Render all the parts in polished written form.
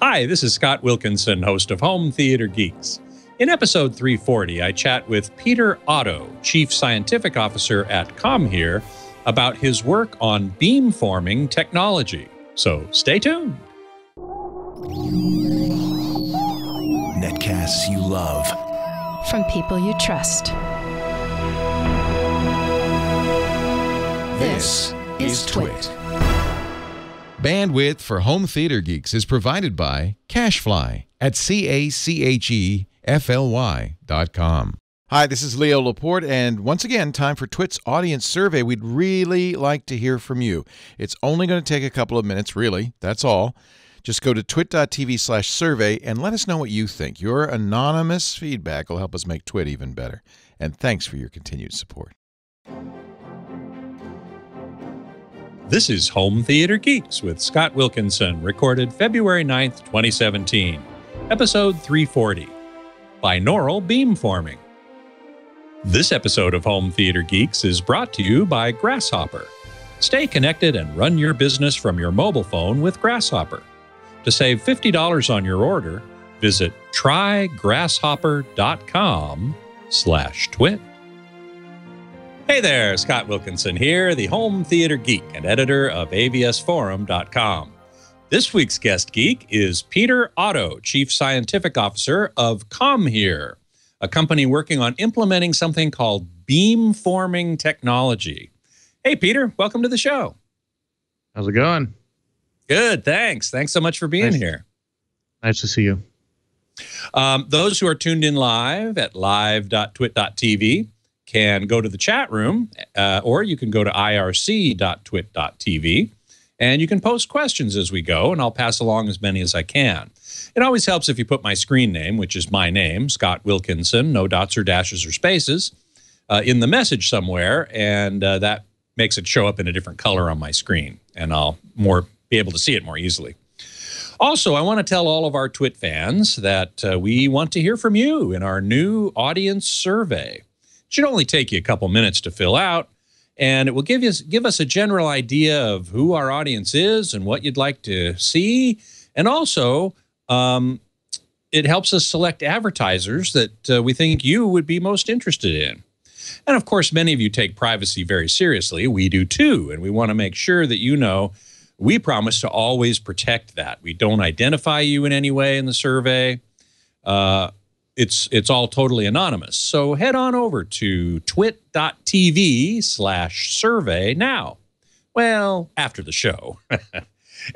Hi, this is Scott Wilkinson, host of Home Theater Geeks. In episode 340, I chat with Peter Otto, Chief Scientific Officer at Comhear, about his work on beamforming technology. So stay tuned. Netcasts you love. From people you trust. This is Twit. Bandwidth for Home Theater Geeks is provided by CacheFly at CacheFly.com. Hi, this is Leo Laporte, and once again, time for Twit's audience survey. We'd really like to hear from you. It's only going to take a couple of minutes, really. That's all. Just go to twit.tv/survey and let us know what you think. Your anonymous feedback will help us make Twit even better. And thanks for your continued support. This is Home Theater Geeks with Scott Wilkinson, recorded February 9th, 2017. Episode 340, Binaural Beamforming. This episode of Home Theater Geeks is brought to you by Grasshopper. Stay connected and run your business from your mobile phone with Grasshopper. To save $50 on your order, visit trygrasshopper.com/twit. Hey there, Scott Wilkinson here, the Home Theater Geek and editor of avsforum.com. This week's guest geek is Peter Otto, Chief Scientific Officer of Comhear, a company working on implementing something called beamforming technology. Hey, Peter, welcome to the show. How's it going? Good, thanks. Thanks so much for being here. Nice to see you. Those who are tuned in live at live.twit.tv can go to the chat room, or you can go to irc.twit.tv, and you can post questions as we go, and I'll pass along as many as I can. It always helps if you put my screen name, which is my name, Scott Wilkinson, no dots or dashes or spaces, in the message somewhere, and that makes it show up in a different color on my screen, and I'll be able to see it more easily. Also, I want to tell all of our Twit fans that we want to hear from you in our new audience survey. It should only take you a couple minutes to fill out, and it will give us a general idea of who our audience is and what you'd like to see. And also, it helps us select advertisers that we think you would be most interested in. And of course, many of you take privacy very seriously. We do too, and we want to make sure that you know we promise to always protect that. We don't identify you in any way in the survey. It's all totally anonymous. So head on over to twit.tv/survey now. Well, after the show.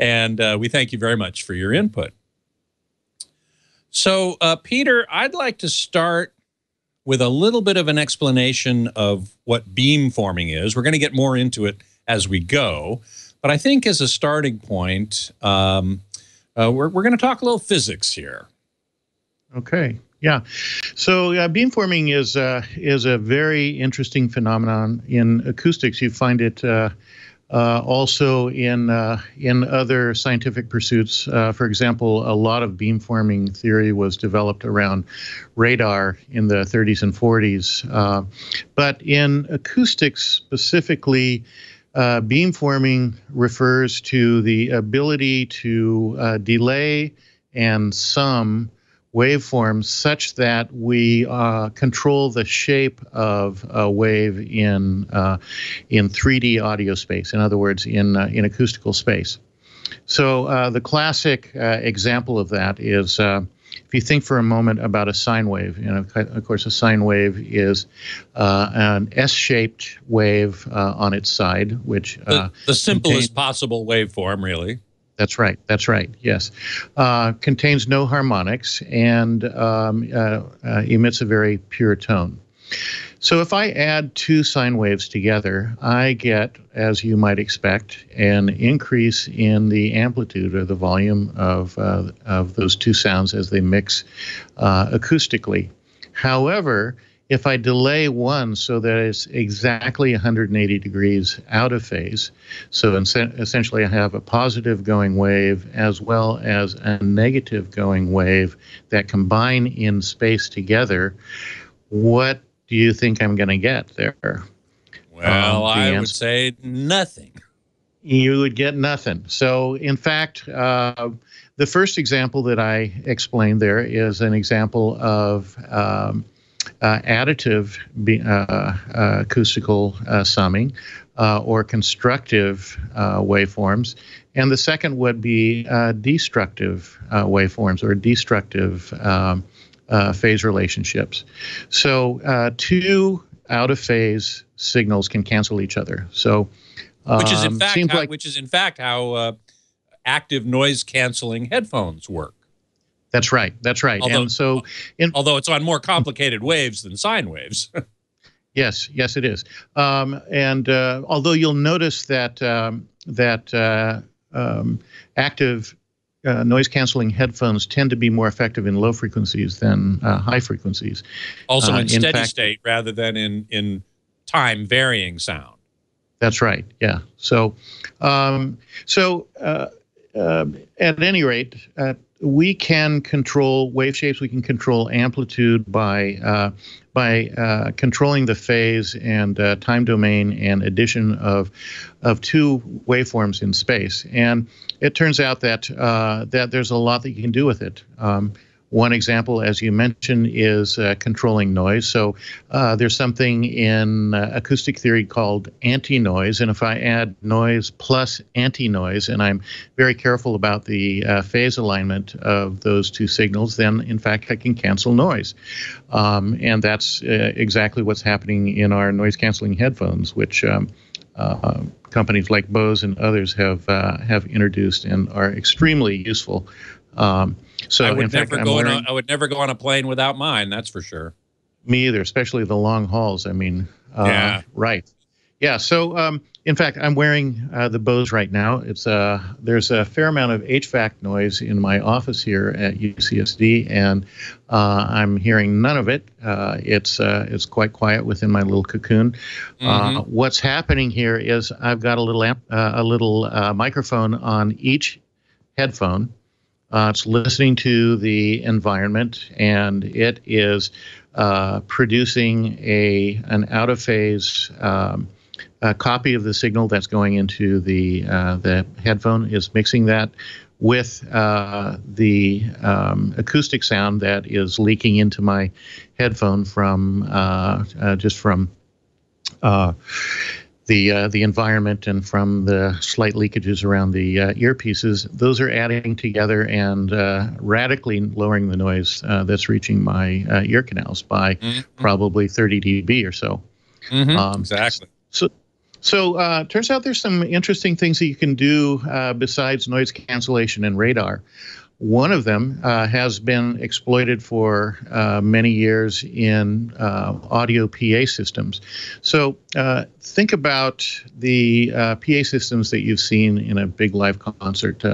And we thank you very much for your input. So, Peter, I'd like to start with a little bit of an explanation of what beamforming is. We're going to get more into it as we go. But I think as a starting point, we're going to talk a little physics here. Okay. Yeah. So beamforming is a very interesting phenomenon in acoustics. You find it also in other scientific pursuits. For example, a lot of beamforming theory was developed around radar in the 30s and 40s. But in acoustics specifically, beamforming refers to the ability to delay and sum waveforms such that we control the shape of a wave in 3D audio space. In other words, in acoustical space. So the classic example of that is if you think for a moment about a sine wave. Of course, a sine wave is an S-shaped wave on its side, which the simplest possible waveform, really. That's right. That's right. Yes. Contains no harmonics and emits a very pure tone. So if I add two sine waves together, I get, as you might expect, an increase in the amplitude or the volume of those two sounds as they mix acoustically. However, if I delay one so that it's exactly 180 degrees out of phase, so essentially I have a positive going wave as well as a negative going wave that combine in space together, what do you think I'm going to get there? Well, I would say nothing. You would get nothing. So, in fact, the the first example that I explained there is an example of additive acoustical summing or constructive waveforms. And the second would be destructive waveforms or destructive phase relationships. So two out-of-phase signals can cancel each other. So which is in fact how active noise canceling headphones work. That's right. That's right. Although, and so, although it's on more complicated waves than sine waves. Yes, it is. Although you'll notice that active noise canceling headphones tend to be more effective in low frequencies than high frequencies. Also in steady state rather than in time varying sound. That's right. Yeah. So, at any rate, we can control wave shapes. We can control amplitude by controlling the phase and time domain and addition of two waveforms in space. And it turns out that that there's a lot that you can do with it. One example, as you mentioned, is controlling noise. So there's something in acoustic theory called anti-noise, and if I add noise plus anti-noise, and I'm very careful about the phase alignment of those two signals, then in fact I can cancel noise. And that's exactly what's happening in our noise-canceling headphones, which companies like Bose and others have introduced and are extremely useful. So I would never go on a plane without mine. That's for sure. Me either, especially the long hauls. I mean, yeah, right. Yeah. So, in fact, I'm wearing the Bose right now. It's there's a fair amount of HVAC noise in my office here at UCSD, and I'm hearing none of it. It's quite quiet within my little cocoon. What's happening here is I've got a little microphone on each headphone. It's listening to the environment, and it is producing an out-of-phase copy of the signal that's going into the headphone. Is mixing that with the acoustic sound that is leaking into my headphone from the environment and from the slight leakages around the earpieces. Those are adding together and radically lowering the noise that's reaching my ear canals by probably 30 dB or so. Exactly. So turns out there's some interesting things that you can do besides noise cancellation and radar. One of them has been exploited for many years in audio PA systems. So think about the PA systems that you've seen in a big live concert.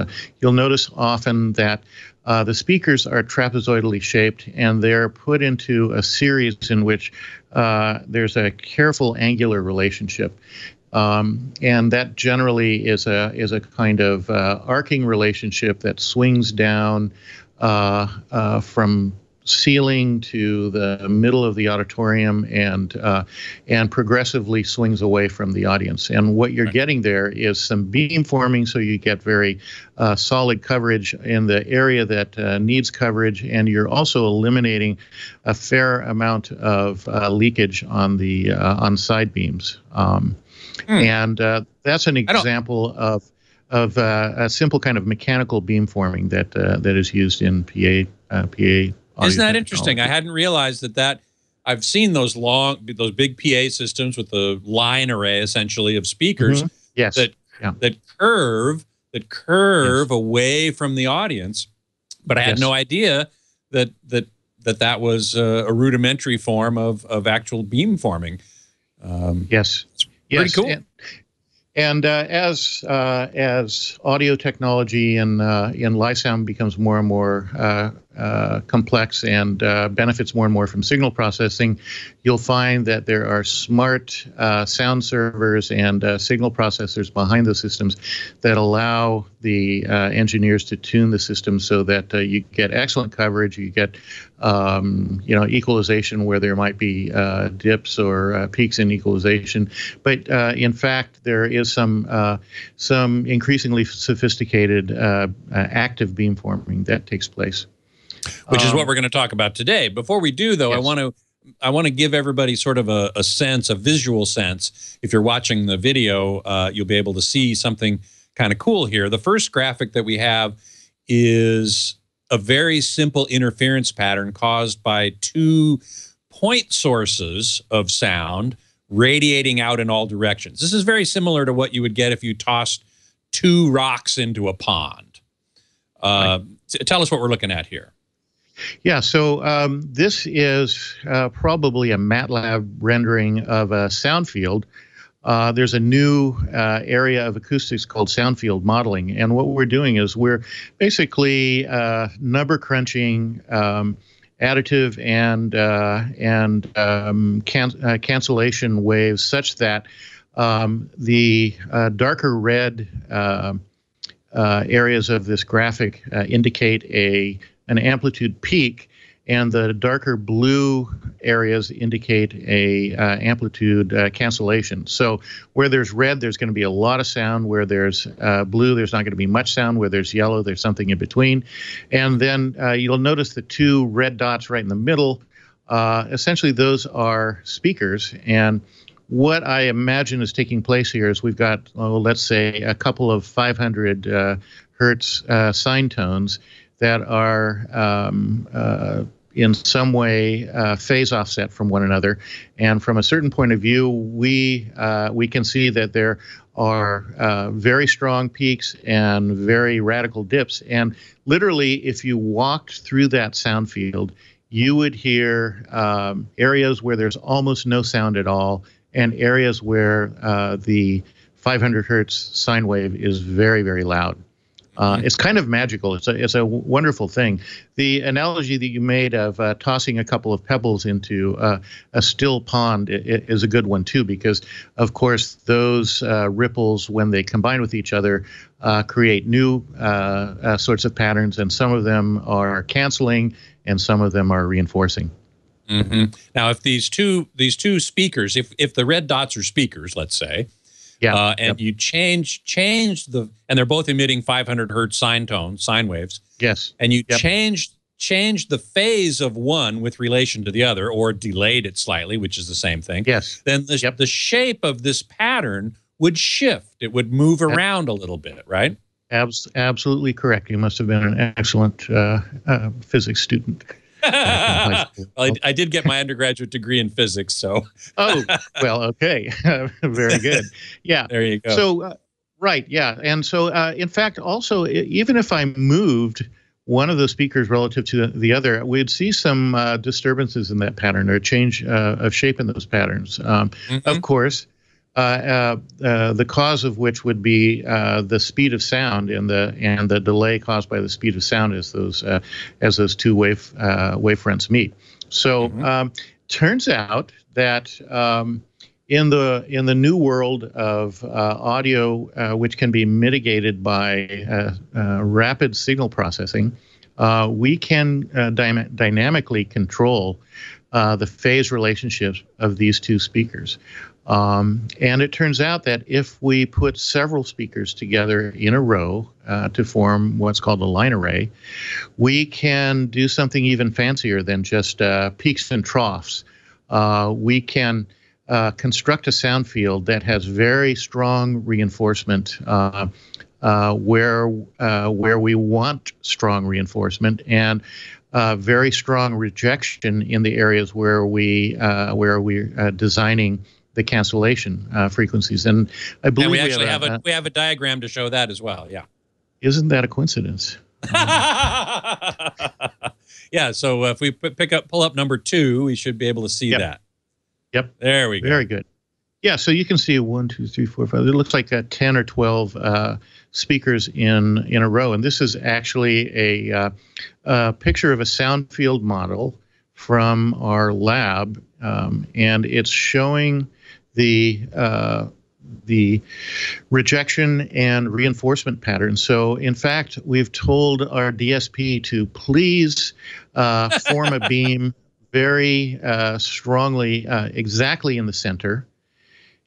You'll notice often that the speakers are trapezoidally shaped, and they're put into a series in which there's a careful angular relationship. And that generally is a kind of arcing relationship that swings down from ceiling to the middle of the auditorium and progressively swings away from the audience. And what you're getting there is some beamforming, so you get very solid coverage in the area that needs coverage, and you're also eliminating a fair amount of leakage on the on side beams. And that's an example of a simple kind of mechanical beamforming that is used in PA audio. Isn't that interesting? I hadn't realized that I've seen those big PA systems with the line array essentially of speakers that curve away from the audience, but I had no idea that was a rudimentary form of actual beamforming. Yes. Pretty cool. And as audio technology and live sound becomes more and more complex and benefits more and more from signal processing, you'll find that there are smart sound servers and signal processors behind the systems that allow the engineers to tune the system so that you get excellent coverage, you get equalization where there might be dips or peaks in equalization. But in fact, there is some increasingly sophisticated active beamforming that takes place, which is what we're going to talk about today. Before we do, though, yes. I want to give everybody sort of a sense, a visual sense. If you're watching the video, you'll be able to see something kind of cool here. The first graphic that we have is a very simple interference pattern caused by two point sources of sound radiating out in all directions. This is very similar to what you would get if you tossed two rocks into a pond. Right. Tell us what we're looking at here. Yeah, so this is probably a MATLAB rendering of a sound field. There's a new area of acoustics called sound field modeling, and what we're doing is we're basically number crunching additive and cancellation waves such that the darker red areas of this graphic indicate an amplitude peak, and the darker blue areas indicate a amplitude cancellation. So where there's red, there's going to be a lot of sound. Where there's blue, there's not going to be much sound. Where there's yellow, there's something in between. And then you'll notice the two red dots right in the middle. Essentially, those are speakers. And what I imagine is taking place here is we've got, let's say, a couple of 500 hertz sine tones that are in some way phase offset from one another. And from a certain point of view, we can see that there are very strong peaks and very radical dips. And literally, if you walked through that sound field, you would hear areas where there's almost no sound at all, and areas where the 500 hertz sine wave is very, very loud. It's kind of magical. It's a wonderful thing. The analogy that you made of tossing a couple of pebbles into a still pond is a good one too, because of course those ripples, when they combine with each other, create new sorts of patterns, and some of them are canceling and some of them are reinforcing. Mm-hmm. Now, if these two speakers, if the red dots are speakers, let's say. Yeah, and you change the, and they're both emitting 500 hertz sine waves. Yes. And you change the phase of one with relation to the other, or delayed it slightly, which is the same thing. Yes. Then the shape of this pattern would shift. It would move around a little bit, right? Absolutely correct. You must have been an excellent physics student. Well, I did get my undergraduate degree in physics, so. Oh, well, okay. Very good. Yeah. There you go. So, right, yeah. And so, in fact, also, even if I moved one of the speakers relative to the other, we'd see some disturbances in that pattern, or a change of shape in those patterns. Of course, the cause of which would be the speed of sound, and the delay caused by the speed of sound as those two wavefronts meet. So turns out that in the new world of audio, which can be mitigated by rapid signal processing, we can dynamically control the phase relationships of these two speakers. And it turns out that if we put several speakers together in a row to form what's called a line array, we can do something even fancier than just peaks and troughs. We can construct a sound field that has very strong reinforcement where we want strong reinforcement, and very strong rejection in the areas where we're designing the cancellation frequencies. And I believe we actually have a diagram to show that as well. Yeah. Isn't that a coincidence? Yeah. So if we pull up number 2, we should be able to see that. Yep. There we go. Very good. Yeah. So you can see 1, 2, 3, 4, 5. It looks like 10 or 12 speakers in a row. And this is actually a picture of a sound field model from our lab, and it's showing the rejection and reinforcement patterns. So, in fact, we've told our DSP to please form a beam very strongly, exactly in the center,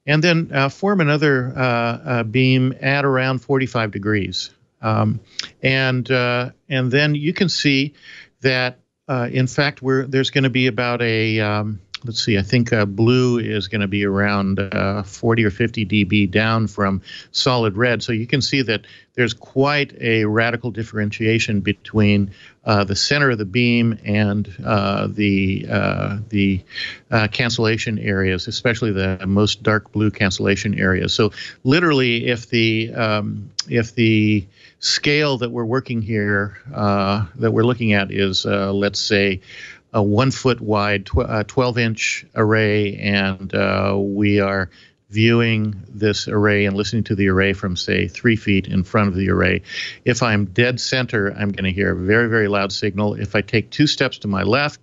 and then form another beam at around 45 degrees. And then you can see that, in fact, there's going to be about a let's see, I think blue is going to be around 40 or 50 dB down from solid red. So you can see that there's quite a radical differentiation between the center of the beam and the cancellation areas, especially the most dark blue cancellation areas. So literally, if the scale that we're working here, that we're looking at is, let's say, a 1 foot wide 12-inch array, and we are viewing this array and listening to the array from, say, 3 feet in front of the array. If I'm dead center, I'm going to hear a very, very loud signal. If I take 2 steps to my left,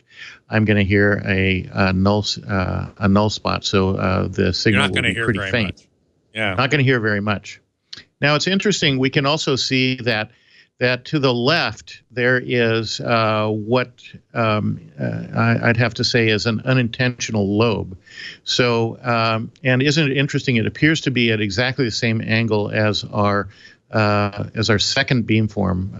I'm going to hear a null spot. So the signal will be pretty faint. Much. Yeah, not going to hear very much. Now, it's interesting. We can also see that to the left there is what I'd have to say is an unintentional lobe. So, and isn't it interesting? It appears to be at exactly the same angle as our second beamform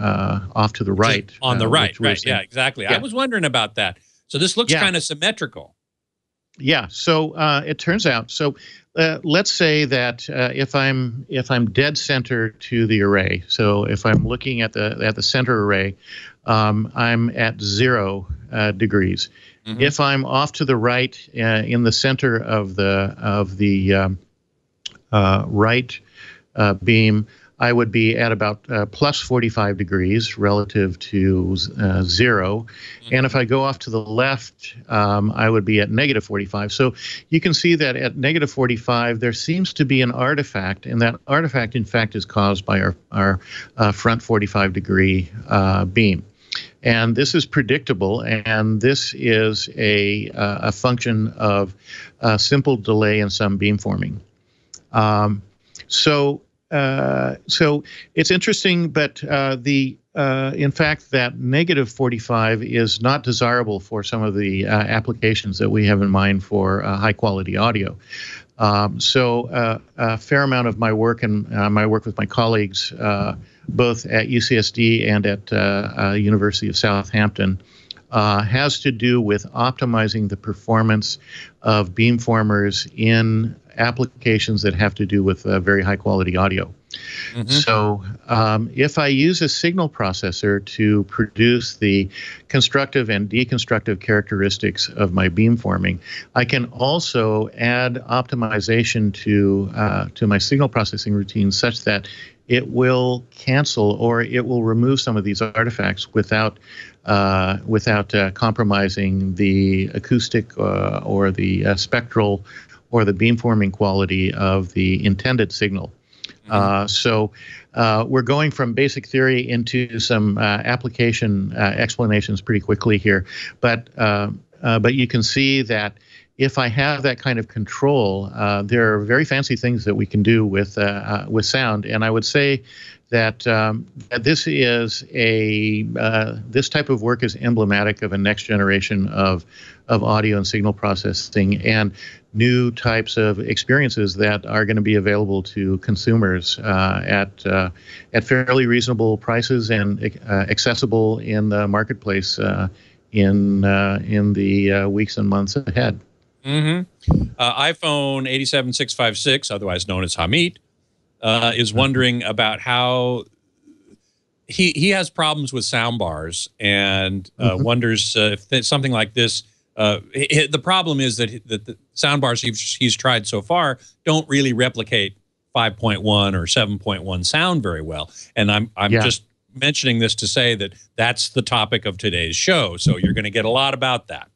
off to the right. On the right, right? Yeah, exactly. Yeah. I was wondering about that. So this looks kind of symmetrical. Yeah. So it turns out. So let's say that if I'm dead center to the array, so if I'm looking at the center array, I'm at 0 degrees. Mm-hmm. If I'm off to the right in the center of the right beam, I would be at about plus 45 degrees relative to 0. Mm-hmm. And if I go off to the left, I would be at negative 45. So you can see that at negative 45, there seems to be an artifact, and that artifact, in fact, is caused by our front 45-degree beam. And this is predictable, and this is a function of simple delay in some beamforming. So it's interesting, but in fact, that negative 45 is not desirable for some of the applications that we have in mind for high quality audio. So a fair amount of my work and my work with my colleagues, both at UCSD and at University of Southampton, has to do with optimizing the performance of beamformers in applications that have to do with very high quality audio. Mm-hmm. So if I use a signal processor to produce the constructive and deconstructive characteristics of my beamforming, I can also add optimization to my signal processing routine such that it will cancel or it will remove some of these artifacts without compromising the acoustic or the spectral or the beamforming quality of the intended signal. So we're going from basic theory into some application explanations pretty quickly here, but you can see that if I have that kind of control, there are very fancy things that we can do with sound, and I would say that this is this type of work is emblematic of a next generation of audio and signal processing and new types of experiences that are going to be available to consumers at fairly reasonable prices and accessible in the marketplace in the weeks and months ahead. Mm-hmm. iPhone 87656, otherwise known as Hamid, is wondering about how he has problems with sound bars and wonders if something like this. The problem is that the sound bars he's tried so far don't really replicate 5.1 or 7.1 sound very well. And I'm just mentioning this to say that that's the topic of today's show. So you're going to get a lot about that.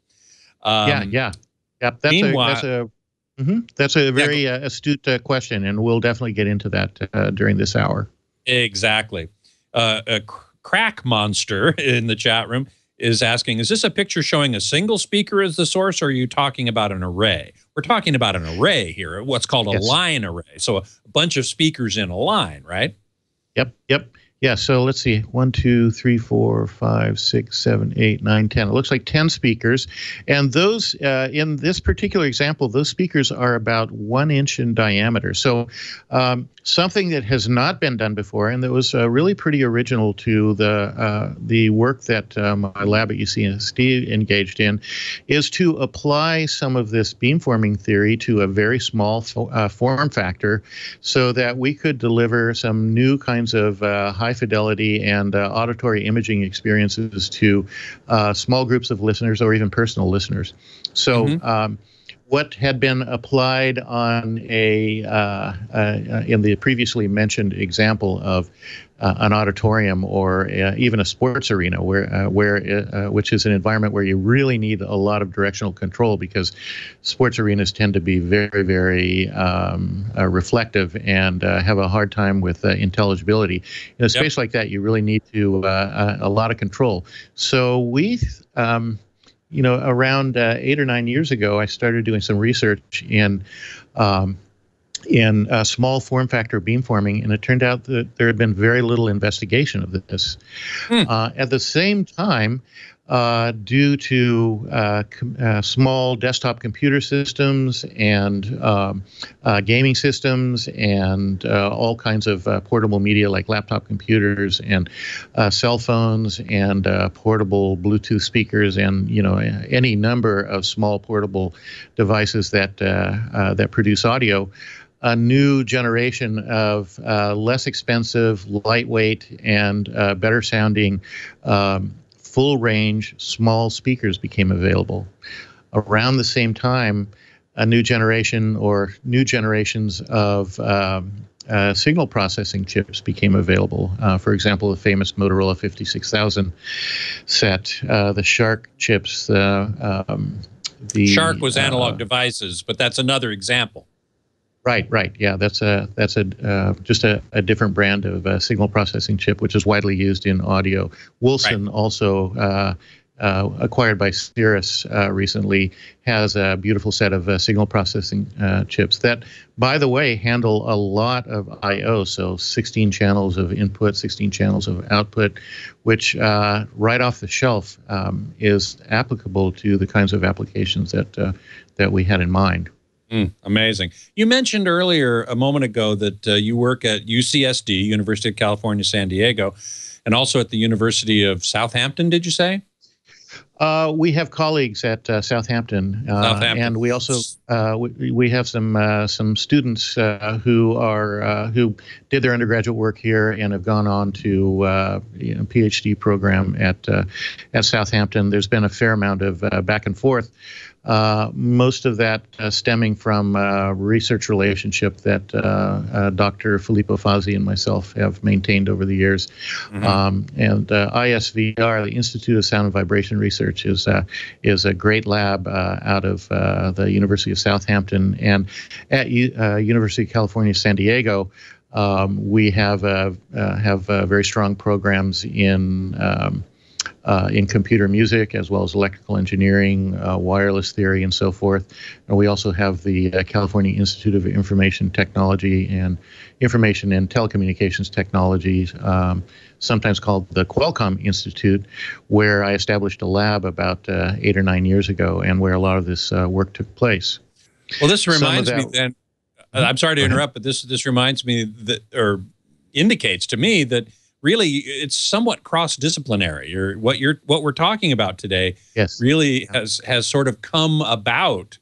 That's a very astute question, and we'll definitely get into that during this hour. Exactly. Crack Monster in the chat room is asking, is this a picture showing a single speaker as the source, or are you talking about an array? We're talking about an array here, what's called a line array. So a bunch of speakers in a line, right? Yep. Yeah, so let's see. 1, 2, 3, 4, 5, 6, 7, 8, 9, 10. It looks like 10 speakers. And those, in this particular example, those speakers are about 1 inch in diameter. So something that has not been done before, and that was really pretty original to the work that my lab at UCSD engaged in, is to apply some of this beamforming theory to a very small form factor so that we could deliver some new kinds of high fidelity and auditory imaging experiences to small groups of listeners or even personal listeners. So what had been applied on in the previously mentioned example of an auditorium or even a sports arena, which is an environment where you really need a lot of directional control, because sports arenas tend to be very, very reflective and have a hard time with intelligibility. In a space like that, you really need a lot of control. So we around 8 or 9 years ago, I started doing some research in small form factor beamforming, and it turned out that there had been very little investigation of this. At the same time, due to small desktop computer systems and gaming systems and all kinds of portable media like laptop computers and cell phones and portable Bluetooth speakers and any number of small portable devices that produce audio, a new generation of less expensive, lightweight, and better sounding full range small speakers became available. Around the same time, a new generation or new generations of signal processing chips became available. For example, the famous Motorola 56000 set, the Shark chips. The Shark was analog devices, but that's another example. Right. Yeah, that's just a different brand of signal processing chip, which is widely used in audio. Wilson also, acquired by Cirrus recently, has a beautiful set of signal processing chips that, by the way, handle a lot of I/O. So 16 channels of input, 16 channels of output, which right off the shelf is applicable to the kinds of applications that we had in mind. Amazing. You mentioned earlier a moment ago that you work at UCSD, University of California, San Diego, and also at the University of Southampton, did you say? We have colleagues at Southampton, and we also we have some students who did their undergraduate work here and have gone on to PhD program at Southampton. There's been a fair amount of back and forth. Most of that stemming from a research relationship that Dr. Filippo Fazzi and myself have maintained over the years. And ISVR, the Institute of Sound and Vibration Research, is a great lab out of the University of Southampton. And at University of California, San Diego, we have very strong programs in computer music, as well as electrical engineering, wireless theory, and so forth. And we also have the California Institute of Information Technology and Information and Telecommunications Technology, sometimes called the Qualcomm Institute, where I established a lab about 8 or 9 years ago, and where a lot of this work took place. Well, this reminds me then, I'm sorry to interrupt, but this reminds me that, or indicates to me that really it's somewhat cross-disciplinary. Or what we're talking about today really has sort of come about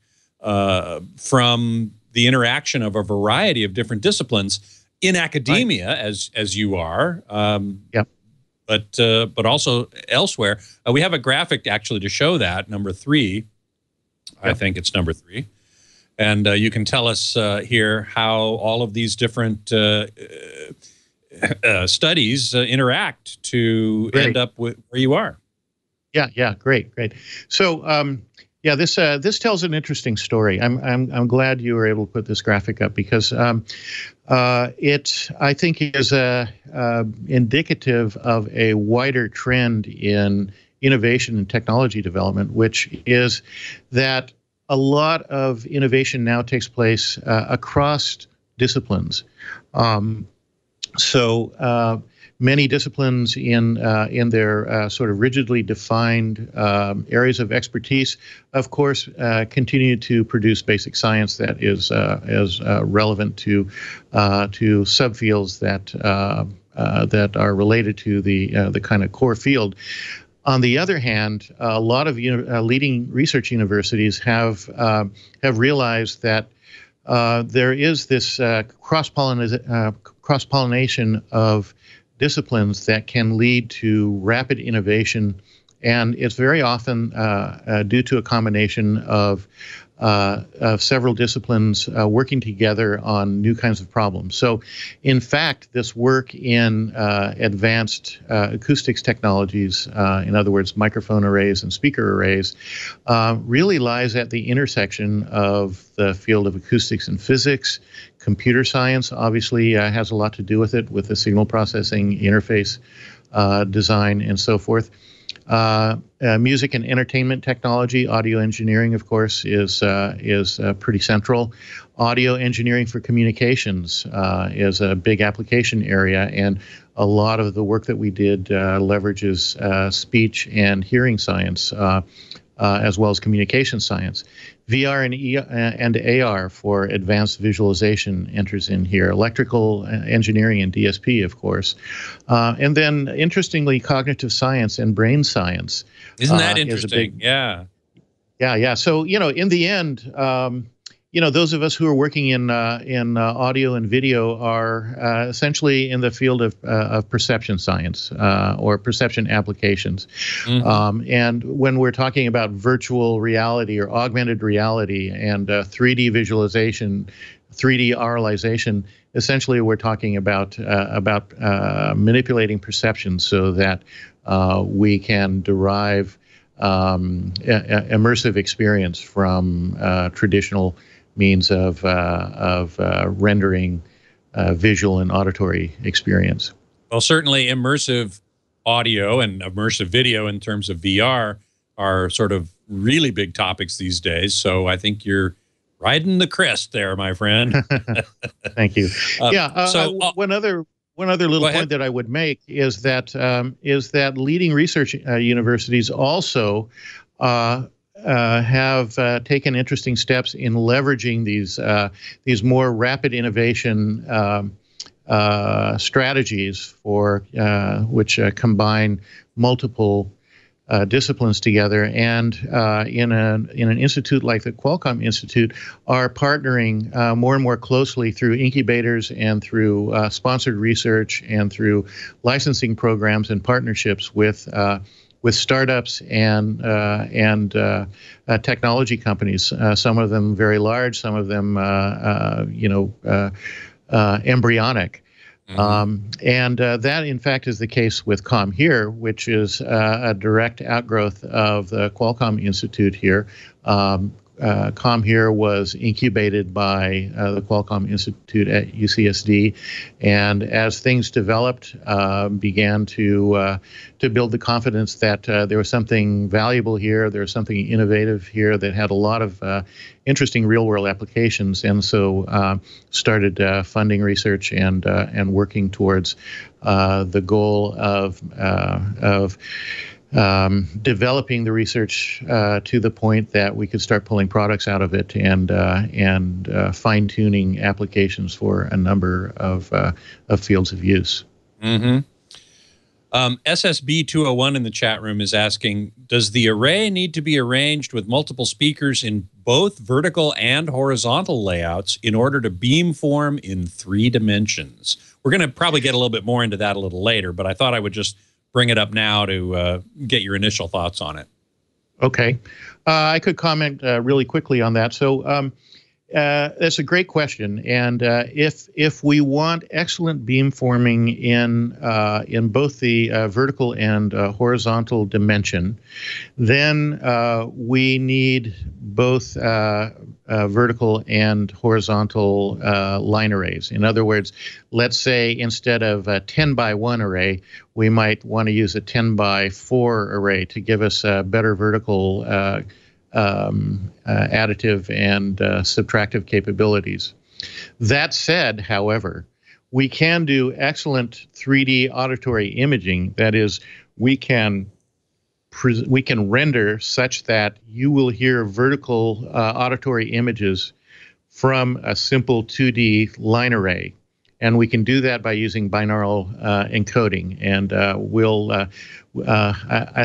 from the interaction of a variety of different disciplines in academia, as you are, but also elsewhere. We have a graphic actually to show that, number 3. I think it's number 3. And you can tell us here how all of these different studies interact to end up with where you are. Yeah, great. So Yeah, this tells an interesting story. I'm glad you were able to put this graphic up because it, I think, is indicative of a wider trend in innovation and technology development, which is that a lot of innovation now takes place across disciplines. So many disciplines in their sort of rigidly defined areas of expertise, of course, continue to produce basic science that is relevant to subfields that are related to the kind of core field. On the other hand, a lot of leading research universities have realized that there is this cross-pollination of disciplines that can lead to rapid innovation, and it's very often due to a combination of several disciplines working together on new kinds of problems. So, in fact, this work in advanced acoustics technologies, in other words, microphone arrays and speaker arrays, really lies at the intersection of the field of acoustics and physics. Computer science obviously has a lot to do with it, with the signal processing, interface design, and so forth. Music and entertainment technology, audio engineering, of course, is pretty central. Audio engineering for communications is a big application area, and a lot of the work that we did leverages speech and hearing science, as well as communication science. VR and AR for advanced visualization enters in here. Electrical engineering and DSP, of course. And then, interestingly, cognitive science and brain science. Isn't that interesting? Yeah. Yeah. So, in the end, those of us who are working in audio and video are essentially in the field of perception science or perception applications. Mm-hmm. And when we're talking about virtual reality or augmented reality and 3D visualization, 3D auralization, essentially we're talking about manipulating perception so that we can derive immersive experience from traditional means of rendering visual and auditory experience. Well, certainly immersive audio and immersive video in terms of VR are sort of really big topics these days. So I think you're riding the crest there, my friend. Thank you. One other little point that I would make is that leading research universities also have taken interesting steps in leveraging these more rapid innovation strategies for which combine multiple disciplines together, and in an institute like the Qualcomm Institute are partnering more and more closely through incubators and through sponsored research and through licensing programs and partnerships with startups and technology companies. Some of them very large, some of them embryonic. Mm-hmm. And that, in fact, is the case with Comhear, which is a direct outgrowth of the Qualcomm Institute here. Comhear was incubated by the Qualcomm Institute at UCSD, and as things developed, began to build the confidence that there was something valuable here, there was something innovative here that had a lot of interesting real-world applications, and so started funding research and working towards the goal of developing the research to the point that we could start pulling products out of it and fine-tuning applications for a number of fields of use. Mm-hmm. SSB 201 in the chat room is asking, does the array need to be arranged with multiple speakers in both vertical and horizontal layouts in order to beamform in 3 dimensions? We're going to probably get a little bit more into that a little later, but I thought I would just bring it up now to get your initial thoughts on it. Okay. I could comment really quickly on that. So That's a great question, and if we want excellent beamforming in both the vertical and horizontal dimension, then we need both vertical and horizontal line arrays. In other words, let's say instead of a 10 by 1 array, we might want to use a 10 by 4 array to give us a better vertical additive and subtractive capabilities. That said, however, we can do excellent 3D auditory imaging. That is, we can render such that you will hear vertical auditory images from a simple 2D line array. And we can do that by using binaural encoding. And I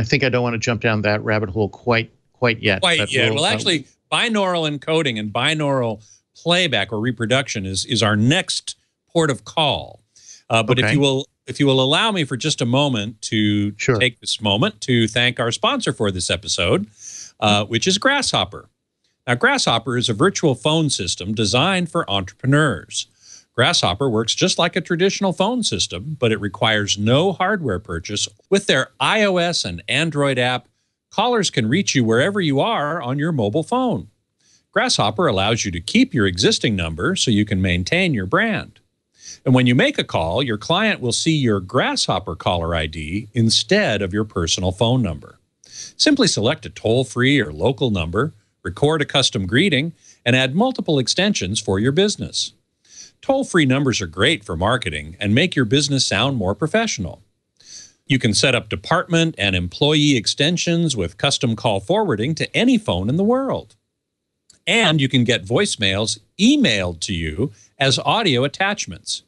think I don't want to jump down that rabbit hole quite yet. Well, actually, binaural encoding and binaural playback or reproduction is our next port of call. But okay. if you will allow me for just a moment to take this moment to thank our sponsor for this episode, which is Grasshopper. Now, Grasshopper is a virtual phone system designed for entrepreneurs. Grasshopper works just like a traditional phone system, but it requires no hardware purchase. With their iOS and Android app, callers can reach you wherever you are on your mobile phone. Grasshopper allows you to keep your existing number so you can maintain your brand. And when you make a call, your client will see your Grasshopper caller ID instead of your personal phone number. Simply select a toll-free or local number, record a custom greeting, and add multiple extensions for your business. Toll-free numbers are great for marketing and make your business sound more professional. You can set up department and employee extensions with custom call forwarding to any phone in the world. And you can get voicemails emailed to you as audio attachments.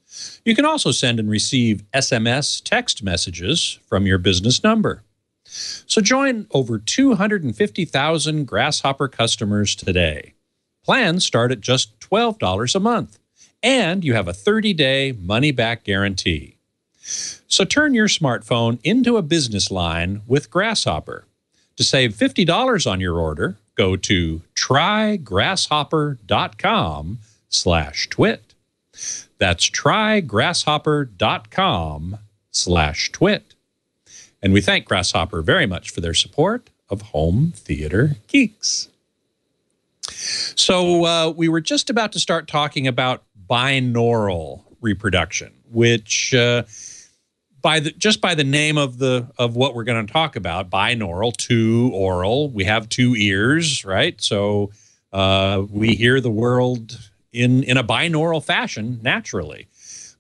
You can also send and receive SMS text messages from your business number. So join over 250,000 Grasshopper customers today. Plans start at just $12 a month, and you have a 30-day money-back guarantee. So turn your smartphone into a business line with Grasshopper. To save $50 on your order, go to trygrasshopper.com/twit. That's trygrasshopper.com/twit. And we thank Grasshopper very much for their support of Home Theater Geeks. So we were just about to start talking about binaural reproduction, which by the name of what we're going to talk about, binaural, two oral, we have two ears, right? So we hear the world in a binaural fashion naturally.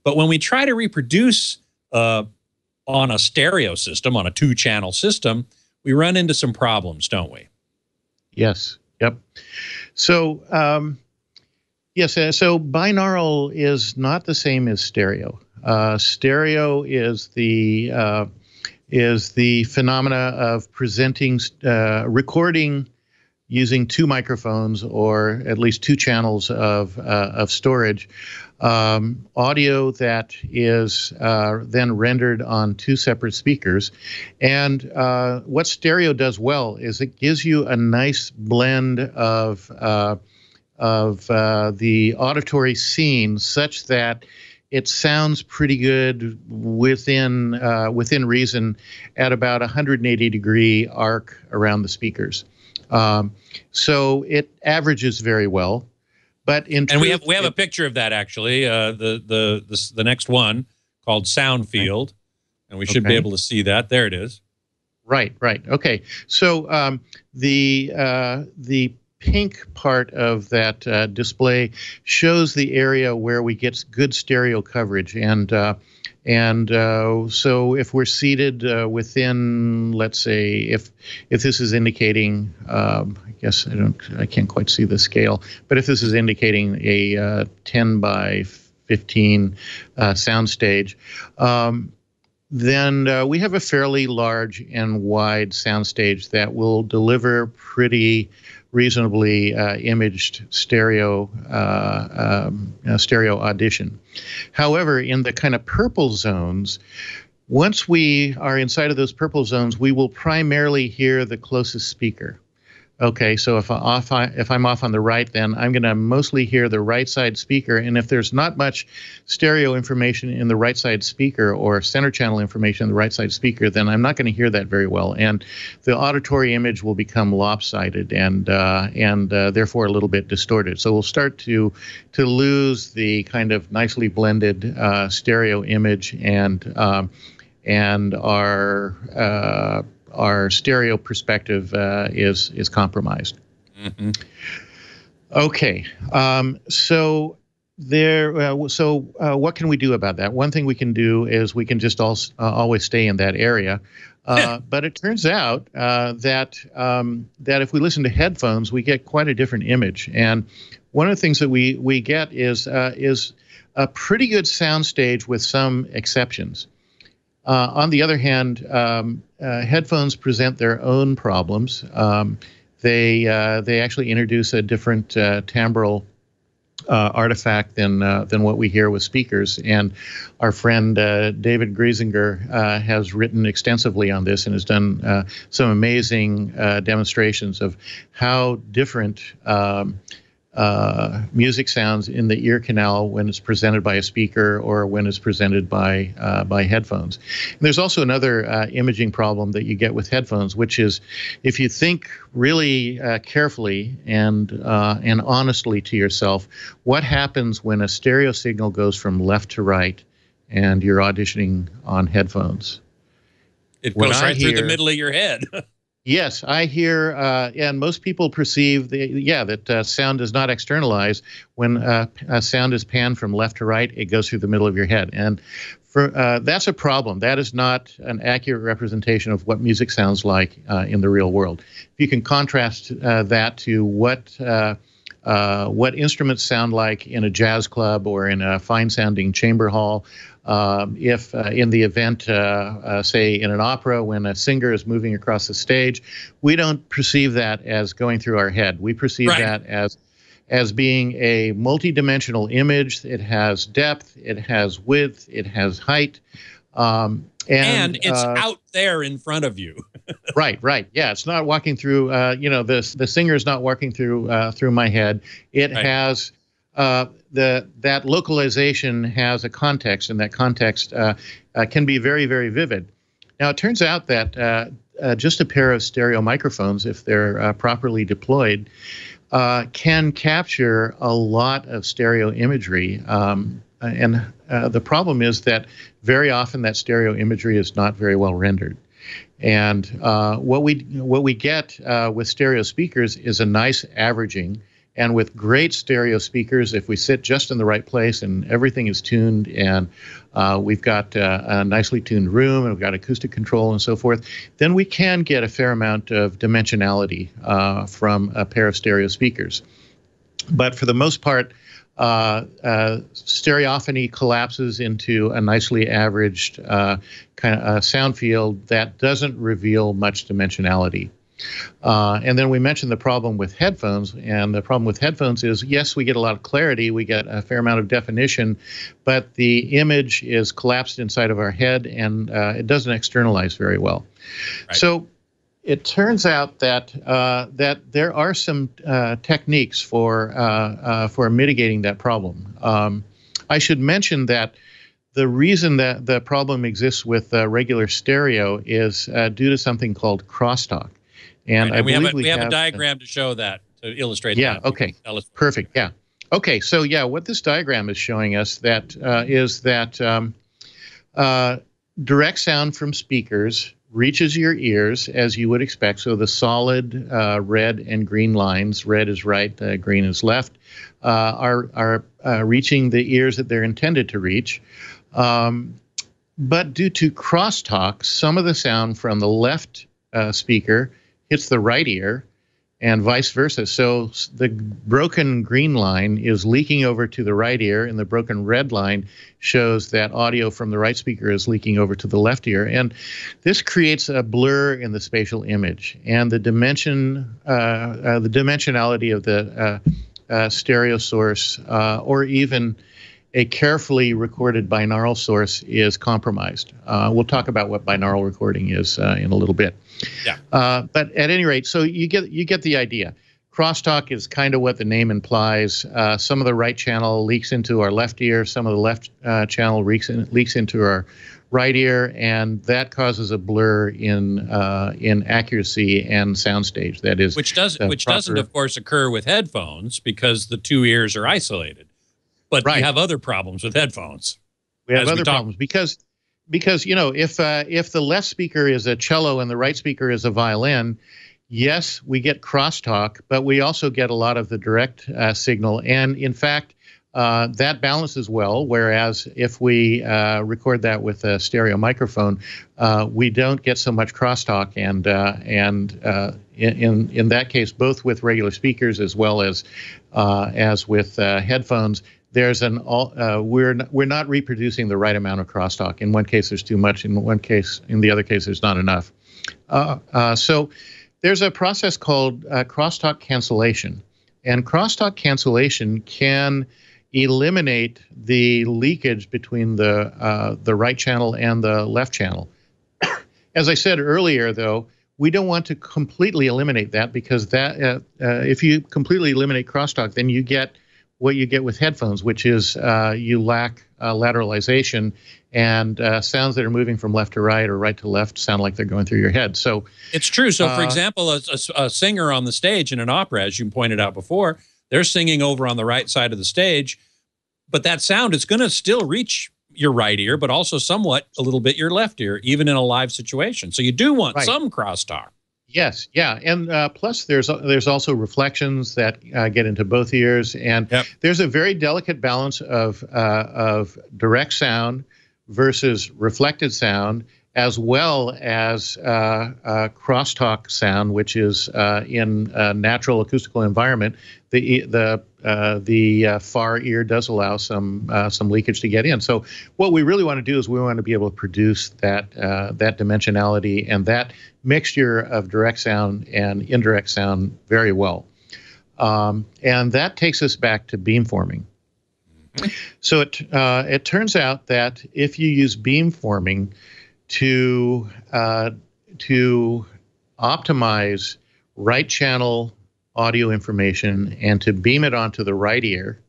But when we try to reproduce on a stereo system, on a two-channel system, we run into some problems, don't we? Yes. Yep. So yes. So binaural is not the same as stereo. Stereo is the phenomena of presenting, recording using two microphones or at least two channels of storage, audio that is then rendered on two separate speakers. And what stereo does well is it gives you a nice blend of the auditory scene such that it sounds pretty good within reason at about 180-degree arc around the speakers. So it averages very well. But in truth, we have a picture of that actually. The next one called Sound Field, and we should be able to see that. There it is. Right. Okay. So the pink part of that display shows the area where we get good stereo coverage, and so if we're seated within, let's say, if this is indicating, I guess I can't quite see the scale, but if this is indicating a 10 by 15 soundstage, then we have a fairly large and wide soundstage that will deliver pretty reasonably imaged stereo audition. However, in the kind of purple zones, once we are inside of those purple zones, we will primarily hear the closest speaker. Okay, so if I'm off on the right, then I'm going to mostly hear the right side speaker. And if there's not much stereo information in the right side speaker or center channel information in the right side speaker, then I'm not going to hear that very well. And the auditory image will become lopsided and therefore a little bit distorted. So we'll start to lose the kind of nicely blended stereo image and our stereo perspective is compromised. Mm-hmm. Okay, so what can we do about that? One thing we can do is we can just always stay in that area. But it turns out that if we listen to headphones, we get quite a different image. And one of the things that we get is a pretty good soundstage with some exceptions. On the other hand, headphones present their own problems. They actually introduce a different timbral artifact than what we hear with speakers. And our friend David Griesinger has written extensively on this and has done some amazing demonstrations of how different music sounds in the ear canal when it's presented by a speaker or when it's presented by headphones. And there's also another imaging problem that you get with headphones, which is if you think really carefully and honestly to yourself, what happens when a stereo signal goes from left to right and you're auditioning on headphones? It goes right through the middle of your head. Yes, I hear, and most people perceive that sound does not externalize. When sound is panned from left to right, it goes through the middle of your head. And that's a problem. That is not an accurate representation of what music sounds like in the real world. If you can contrast that to what instruments sound like in a jazz club or in a fine-sounding chamber hall, if in the event, say in an opera, when a singer is moving across the stage, we don't perceive that as going through our head. We perceive that as being a multidimensional image. It has depth, it has width, it has height. And it's out there in front of you. Right. Yeah, it's not walking through, the singer is not walking through my head. It has that localization has a context, and that context can be very, very vivid. Now, it turns out that just a pair of stereo microphones, if they're properly deployed, can capture a lot of stereo imagery. And the problem is that very often that stereo imagery is not very well rendered. And what we get with stereo speakers is a nice averaging. And with great stereo speakers, if we sit just in the right place and everything is tuned and we've got a nicely tuned room and we've got acoustic control and so forth, then we can get a fair amount of dimensionality from a pair of stereo speakers. But for the most part, stereophony collapses into a nicely averaged kind of sound field that doesn't reveal much dimensionality. And then we mentioned the problem with headphones, and the problem with headphones is, yes, we get a lot of clarity, we get a fair amount of definition, but the image is collapsed inside of our head, and it doesn't externalize very well. Right. So it turns out that that there are some techniques for mitigating that problem. I should mention that the reason that the problem exists with regular stereo is due to something called crosstalk. And I believe we have a diagram to show that, to illustrate that. Yeah, okay, perfect, yeah. Okay, so yeah, what this diagram is showing us is that direct sound from speakers reaches your ears as you would expect. So the solid red and green lines, red is right, green is left, are reaching the ears that they're intended to reach. But due to crosstalk, some of the sound from the left speaker hits the right ear and vice versa. So the broken green line is leaking over to the right ear, and the broken red line shows that audio from the right speaker is leaking over to the left ear. And this creates a blur in the spatial image, and the dimensionality of the stereo source, or even a carefully recorded binaural source is compromised. We'll talk about what binaural recording is in a little bit. Yeah. But at any rate, so you get the idea. Crosstalk is kind of what the name implies. Some of the right channel leaks into our left ear. Some of the left channel leaks into our right ear, and that causes a blur in accuracy and soundstage. That is, which doesn't, of course, occur with headphones because the two ears are isolated. But right. You have other problems with headphones. We have other problems because you know, if the left speaker is a cello and the right speaker is a violin, yes, we get crosstalk, but we also get a lot of the direct signal. And in fact, that balances well, whereas if we record that with a stereo microphone, we don't get so much crosstalk. And in that case, both with regular speakers as well as with headphones, there's we're not reproducing the right amount of crosstalk. In one case, there's too much. In the other case, there's not enough. So there's a process called crosstalk cancellation, and crosstalk cancellation can eliminate the leakage between the right channel and the left channel. As I said earlier, though, we don't want to completely eliminate that, because that if you completely eliminate crosstalk, then you get what you get with headphones, which is you lack lateralization, and sounds that are moving from left to right or right to left sound like they're going through your head. So it's true. So, for example, a singer on the stage in an opera, as you pointed out before, they're singing over on the right side of the stage, but that sound is going to still reach your right ear, but also somewhat a little bit your left ear, even in a live situation. So you do want some crosstalk. Yes, yeah, and plus there's also reflections that get into both ears, and there's a very delicate balance of direct sound versus reflected sound, as well as crosstalk sound, which is in a natural acoustical environment. The far ear does allow some leakage to get in. So what we really want to do is we want to be able to produce that dimensionality and that mixture of direct sound and indirect sound very well. And that takes us back to beamforming. So it turns out that if you use beamforming to optimize right channel audio information and to beam it onto the right ear,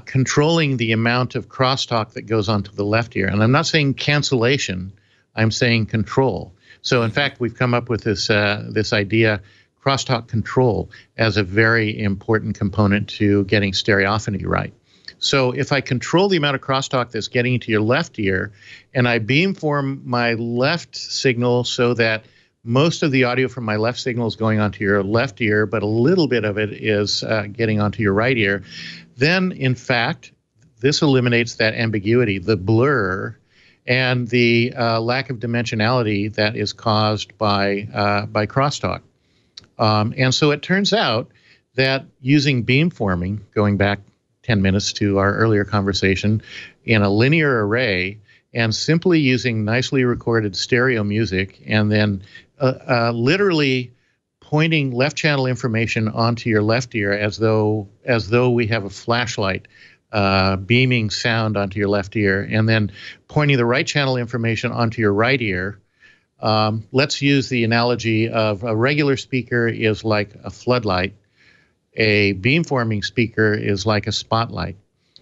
controlling the amount of crosstalk that goes onto the left ear. And I'm not saying cancellation, I'm saying control. So in fact, we've come up with this idea, crosstalk control, as a very important component to getting stereophony right. So if I control the amount of crosstalk that's getting into your left ear, and I beamform my left signal so that most of the audio from my left signal is going onto your left ear, but a little bit of it is getting onto your right ear, then in fact, this eliminates that ambiguity, the blur, and the lack of dimensionality that is caused by crosstalk. And so it turns out that using beamforming, going back 10 minutes to our earlier conversation, in a linear array, and simply using nicely recorded stereo music, and then literally pointing left channel information onto your left ear as though we have a flashlight beaming sound onto your left ear, and then pointing the right channel information onto your right ear. Let's use the analogy of a regular speaker is like a floodlight. A beamforming speaker is like a spotlight.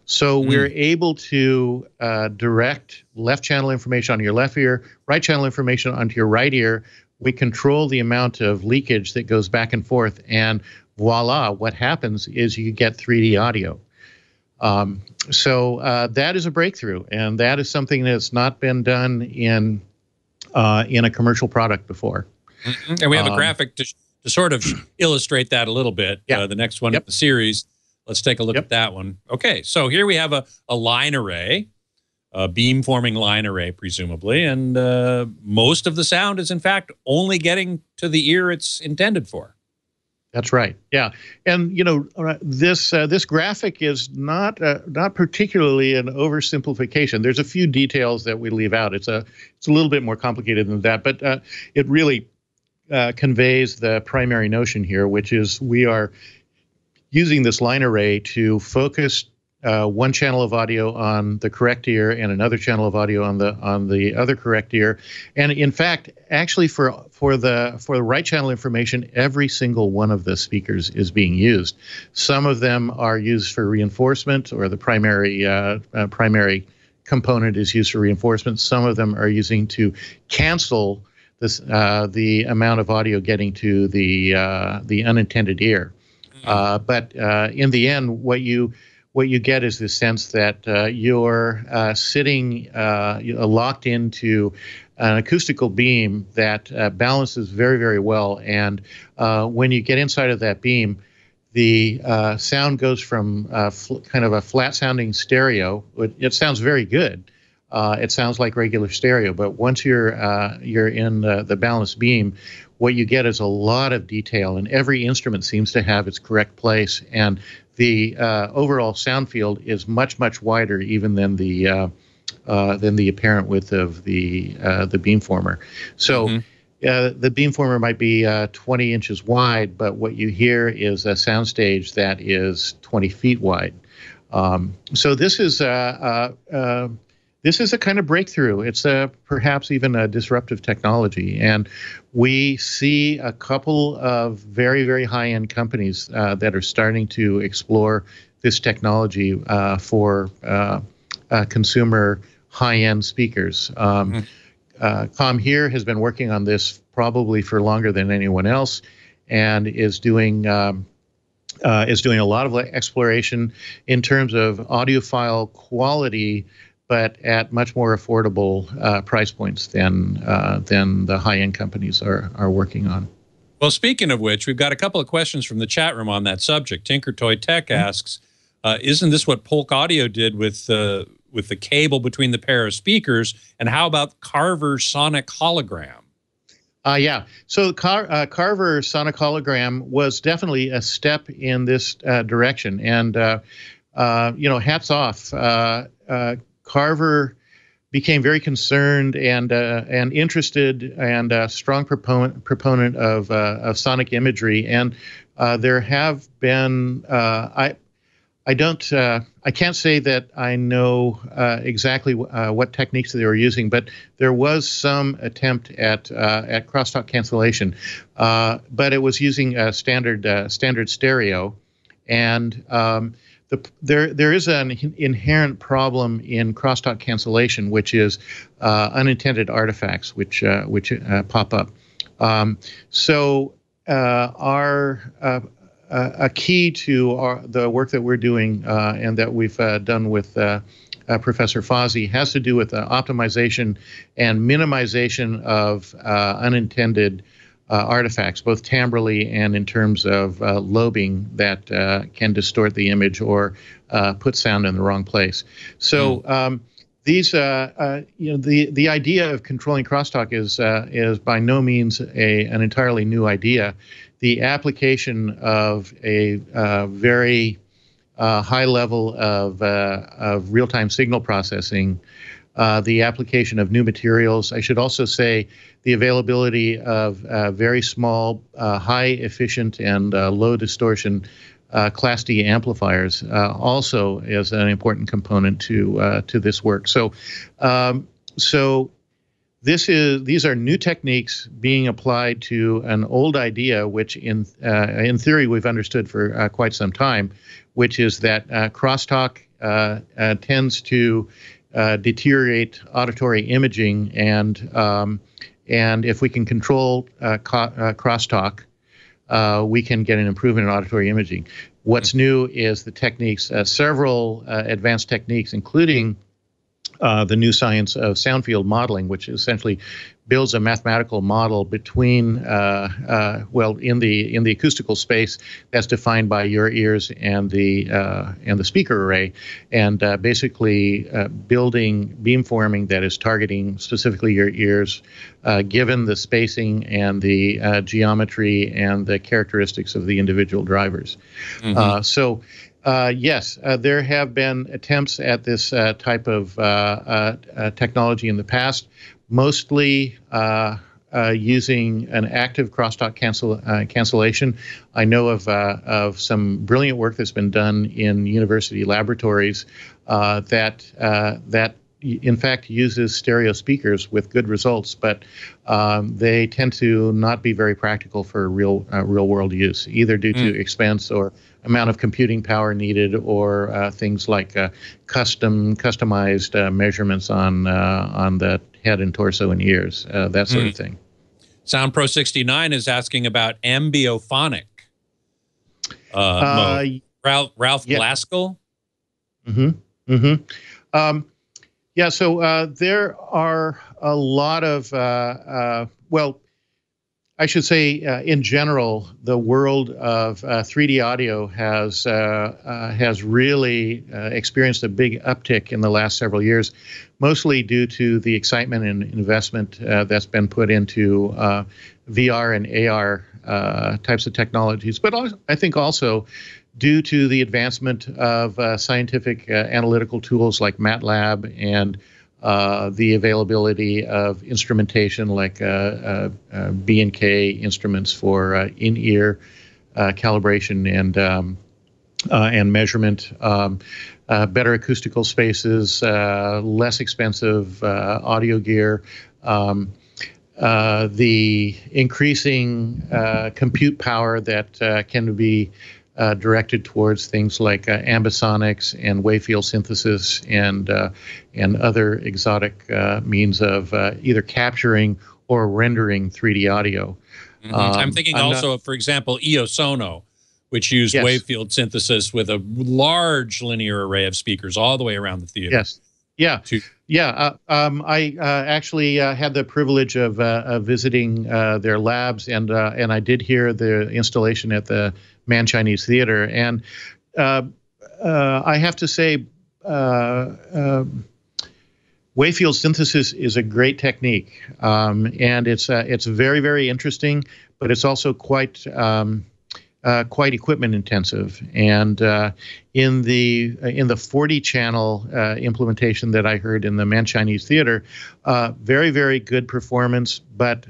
So we're able to direct left channel information on your left ear, right channel information onto your right ear. We control the amount of leakage that goes back and forth, and voila, what happens is you get 3D audio. So that is a breakthrough, and that is something that's not been done in a commercial product before. And we have a graphic to sort of illustrate that a little bit. The next one in the series. Let's take a look at that one. Okay, so here we have a line array, a beamforming line array, presumably, and most of the sound is, in fact, only getting to the ear it's intended for. That's right. Yeah, and you know, this graphic is not particularly an oversimplification. There's a few details that we leave out. It's a little bit more complicated than that, but it really conveys the primary notion here, which is we are using this line array to focus one channel of audio on the correct ear and another channel of audio on the other correct ear. And in fact, actually for the right channel information, every single one of the speakers is being used. Some of them are used for reinforcement, or the primary component is used for reinforcement. Some of them are using to cancel this the amount of audio getting to the unintended ear. But in the end, what you get is the sense that you're sitting locked into an acoustical beam that balances very, very well. And when you get inside of that beam, the sound goes from kind of a flat-sounding stereo. It sounds very good. It sounds like regular stereo. But once you're in the balanced beam, what you get is a lot of detail, and every instrument seems to have its correct place. And the overall sound field is much, much wider even than the apparent width of the beamformer. So the beamformer might be 20 inches wide, but what you hear is a soundstage that is 20 feet wide. So this is a kind of breakthrough. It's perhaps even a disruptive technology. And we see a couple of very, very high-end companies that are starting to explore this technology for consumer high-end speakers. Comhear has been working on this probably for longer than anyone else, and is doing a lot of exploration in terms of audiophile quality, but at much more affordable price points than the high-end companies are working on. Well, speaking of which, we've got a couple of questions from the chat room on that subject. Tinker Toy Tech asks, isn't this what Polk Audio did with the cable between the pair of speakers? And how about Carver Sonic Hologram? Yeah, so Carver Sonic Hologram was definitely a step in this direction. And, hats off. Carver became very concerned and interested and a strong proponent of sonic imagery. And there have been I can't say that I know exactly what techniques they were using, but there was some attempt at crosstalk cancellation, but it was using standard stereo, and there is an inherent problem in crosstalk cancellation, which is unintended artifacts which pop up. A key to the work that we're doing and that we've done with Professor Fozzi has to do with optimization and minimization of unintended artifacts, both timbrally and in terms of lobing that can distort the image or put sound in the wrong place. So these, the idea of controlling crosstalk is by no means an entirely new idea. The application of a very high level of real-time signal processing, the application of new materials. I should also say the availability of very small, high efficient and low distortion Class D amplifiers also is an important component to this work. So, these are new techniques being applied to an old idea, which in theory we've understood for quite some time, which is that crosstalk tends to deteriorate auditory imaging, and if we can control crosstalk, we can get an improvement in auditory imaging. What's new is the techniques, several advanced techniques, including the new science of sound field modeling, which essentially builds a mathematical model between, in the acoustical space that's defined by your ears and the speaker array, and basically building beamforming that is targeting specifically your ears, given the spacing and the geometry and the characteristics of the individual drivers. Yes, there have been attempts at this type of technology in the past, mostly using an active crosstalk cancellation. I know of some brilliant work that's been done in university laboratories that in fact uses stereo speakers with good results, but they tend to not be very practical for real world use, either due to expense or amount of computing power needed, or things like customized measurements on the head and torso and ears, that sort of thing. SoundPro 69 is asking about ambiophonic mode. Ralph Glaskell? Yeah, so there are a lot of, well, I should say in general, the world of 3D audio has really experienced a big uptick in the last several years, mostly due to the excitement and investment that's been put into VR and AR types of technologies, but also, I think also due to the advancement of scientific analytical tools like MATLAB and the availability of instrumentation like B&K instruments for in-ear calibration and measurement, better acoustical spaces, less expensive audio gear, the increasing compute power that can be directed towards things like ambisonics and wavefield synthesis and other exotic means of either capturing or rendering 3D audio. I'm thinking also, for example, EOSono, which used wavefield synthesis with a large linear array of speakers all the way around the theater. Yes. Yeah. I actually had the privilege of visiting their labs, and I did hear the installation at the Man Chinese Theater, and I have to say, wavefield synthesis is a great technique, and it's very, very interesting, but it's also quite equipment intensive. And in the 40 channel implementation that I heard in the Man Chinese Theater, very, very good performance, but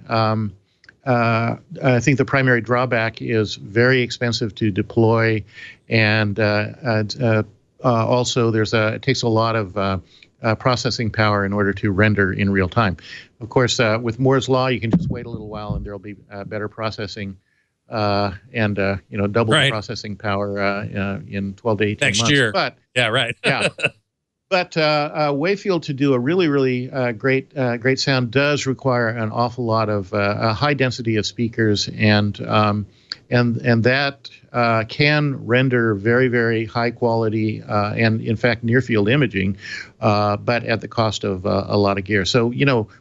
I think the primary drawback is very expensive to deploy, and also it takes a lot of processing power in order to render in real time. Of course, with Moore's law, you can just wait a little while and there'll be better processing and double the processing power in 12 to 18 next months. year. But yeah, right. Yeah. But wavefield to do a really, really great sound does require an awful lot of a high density of speakers, and that can render very, very high quality and in fact near field imaging, but at the cost of a lot of gear. So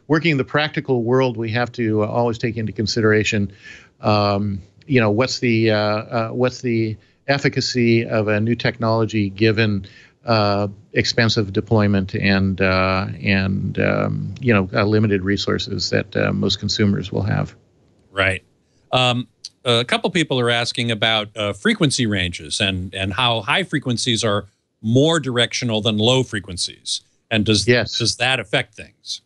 working in the practical world, we have to always take into consideration what's the efficacy of a new technology given expensive deployment and limited resources that most consumers will have. Right. A couple people are asking about frequency ranges and how high frequencies are more directional than low frequencies, and does that affect things?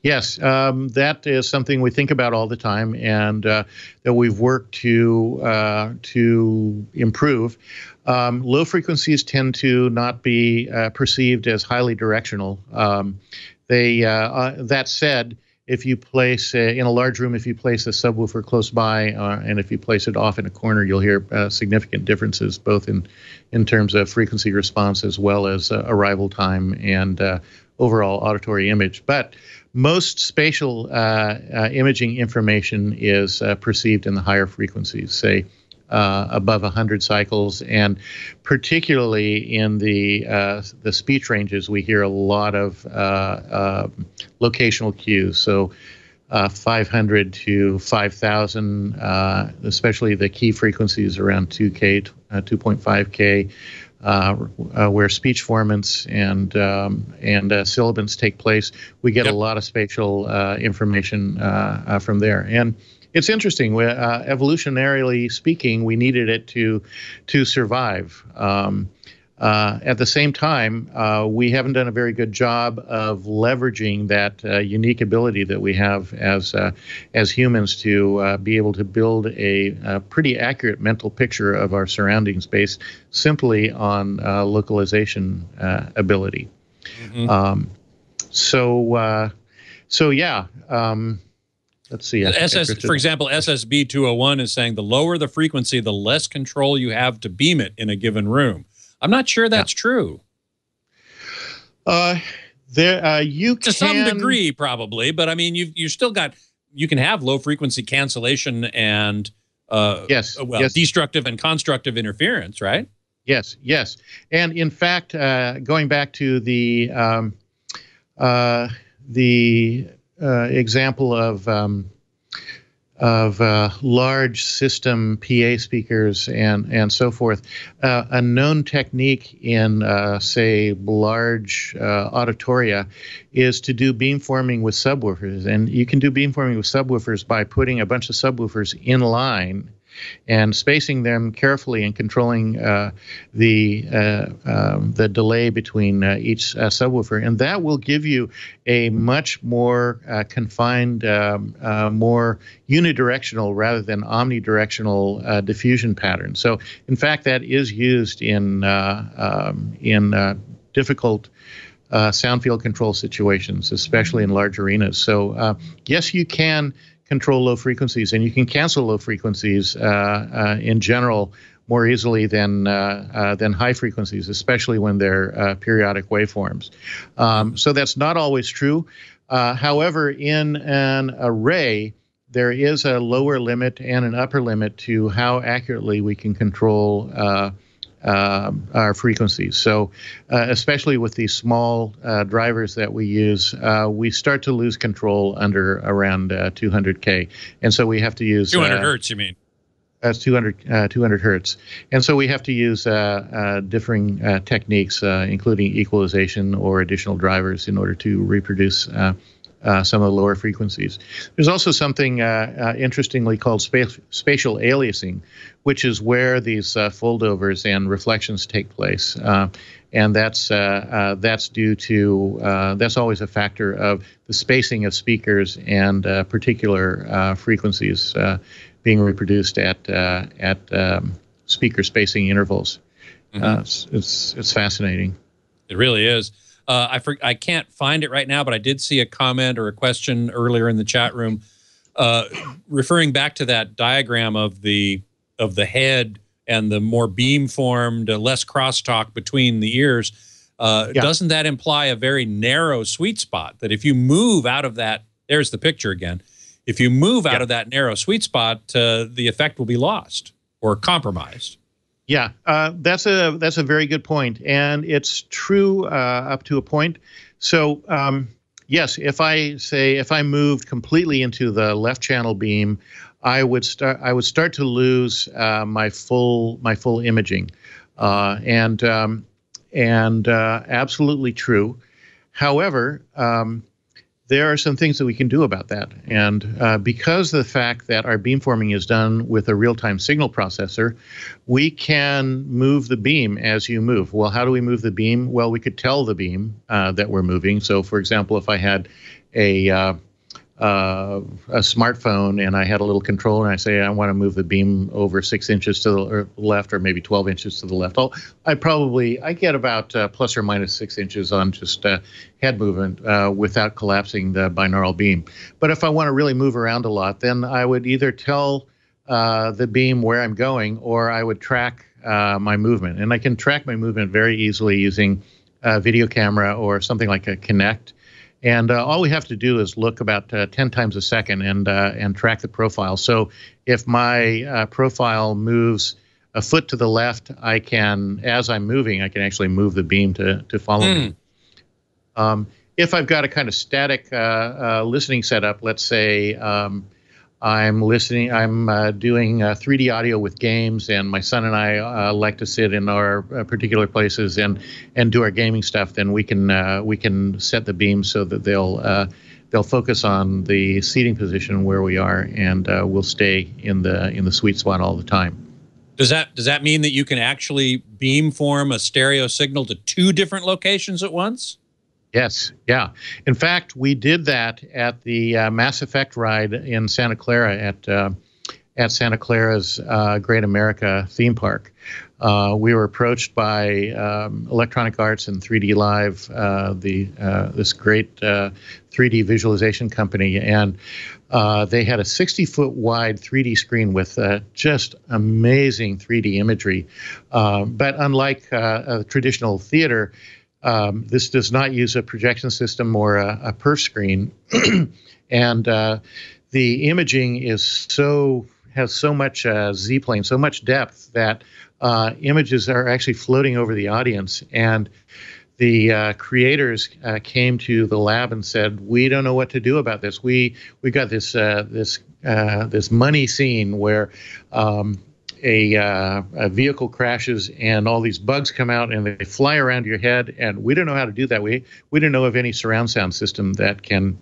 Yes, that is something we think about all the time, and that we've worked to improve. Low frequencies tend to not be perceived as highly directional. That said, if you place in a large room, if you place a subwoofer close by, and if you place it off in a corner, you'll hear significant differences, both in terms of frequency response as well as arrival time and overall auditory image. But most spatial imaging information is perceived in the higher frequencies, say above 100 cycles, and particularly in the speech ranges, we hear a lot of locational cues. So 500 to 5,000, especially the key frequencies around 2K, 2.5K. Where speech formants and sibilants take place, we get a lot of spatial information from there. And it's interesting. Evolutionarily speaking, we needed it to survive. At the same time, we haven't done a very good job of leveraging that unique ability that we have as humans to be able to build a pretty accurate mental picture of our surroundings based simply on localization ability. Mm-hmm. So yeah. Let's see. For example, SSB 201 is saying the lower the frequency, the less control you have to beam it in a given room. I'm not sure that's true. You to some degree, probably, but I mean, you still got, you can have low frequency cancellation and yes, destructive and constructive interference, right? Yes, and in fact, going back to the example of large system PA speakers and so forth, a known technique in say large auditoria is to do beamforming with subwoofers, and you can do beamforming with subwoofers by putting a bunch of subwoofers in line and spacing them carefully and controlling the delay between each subwoofer, and that will give you a much more confined, more unidirectional rather than omnidirectional diffusion pattern. So, in fact, that is used in difficult sound field control situations, especially in large arenas. So, yes, you can control low frequencies, and you can cancel low frequencies in general more easily than high frequencies, especially when they're periodic waveforms. So that's not always true. However, in an array, there is a lower limit and an upper limit to how accurately we can control our frequencies. So especially with these small drivers that we use, we start to lose control under around 200K. And so we have to use 200 hertz, you mean? That's 200 hertz. And so we have to use differing techniques, including equalization or additional drivers in order to reproduce some of the lower frequencies. There's also something interestingly called spatial aliasing, which is where these foldovers and reflections take place. And that's due to, that's always a factor of the spacing of speakers and particular frequencies being reproduced at speaker spacing intervals. Mm-hmm. It's fascinating. It really is. I can't find it right now, but I did see a comment or a question earlier in the chat room referring back to that diagram of the head and the more beam-formed, less crosstalk between the ears. Doesn't that imply a very narrow sweet spot? That if you move out of that, there's the picture again. If you move out of that narrow sweet spot, the effect will be lost or compromised. Yeah, that's a very good point, and it's true up to a point. So yes, if I moved completely into the left channel beam, I would start to lose my full imaging, and absolutely true. However, there are some things that we can do about that. And because of the fact that our beamforming is done with a real-time signal processor, we can move the beam as you move. Well, how do we move the beam? Well, we could tell the beam that we're moving. So, for example, if I had a smartphone and I had a little controller and I say I want to move the beam over 6 inches to the left or maybe 12 inches to the left, I get about plus or minus 6 inches on just head movement without collapsing the binaural beam. But if I want to really move around a lot, then I would either tell the beam where I'm going, or I would track my movement. And I can track my movement very easily using a video camera or something like a Kinect. And all we have to do is look about 10 times a second and track the profile. So if my profile moves a foot to the left, I can, as I'm moving, I can actually move the beam to follow me. If I've got a kind of static listening setup, let's say I'm doing 3D audio with games, and my son and I like to sit in our particular places and do our gaming stuff, then we can set the beam so that they'll focus on the seating position where we are, and we'll stay in the sweet spot all the time. Does that mean that you can actually beamform a stereo signal to 2 different locations at once? Yes, yeah. In fact, we did that at the Mass Effect ride in Santa Clara at Santa Clara's Great America theme park. We were approached by Electronic Arts and 3D Live, this great 3D visualization company, and they had a 60-foot wide 3D screen with just amazing 3D imagery. But unlike a traditional theater, this does not use a projection system or a perf screen, and the imaging has so much Z-plane, so much depth that images are actually floating over the audience. And the creators came to the lab and said, "We don't know what to do about this. We got this money scene where a vehicle crashes and all these bugs come out and they fly around your head, and we don't know how to do that. We don't know of any surround sound system that can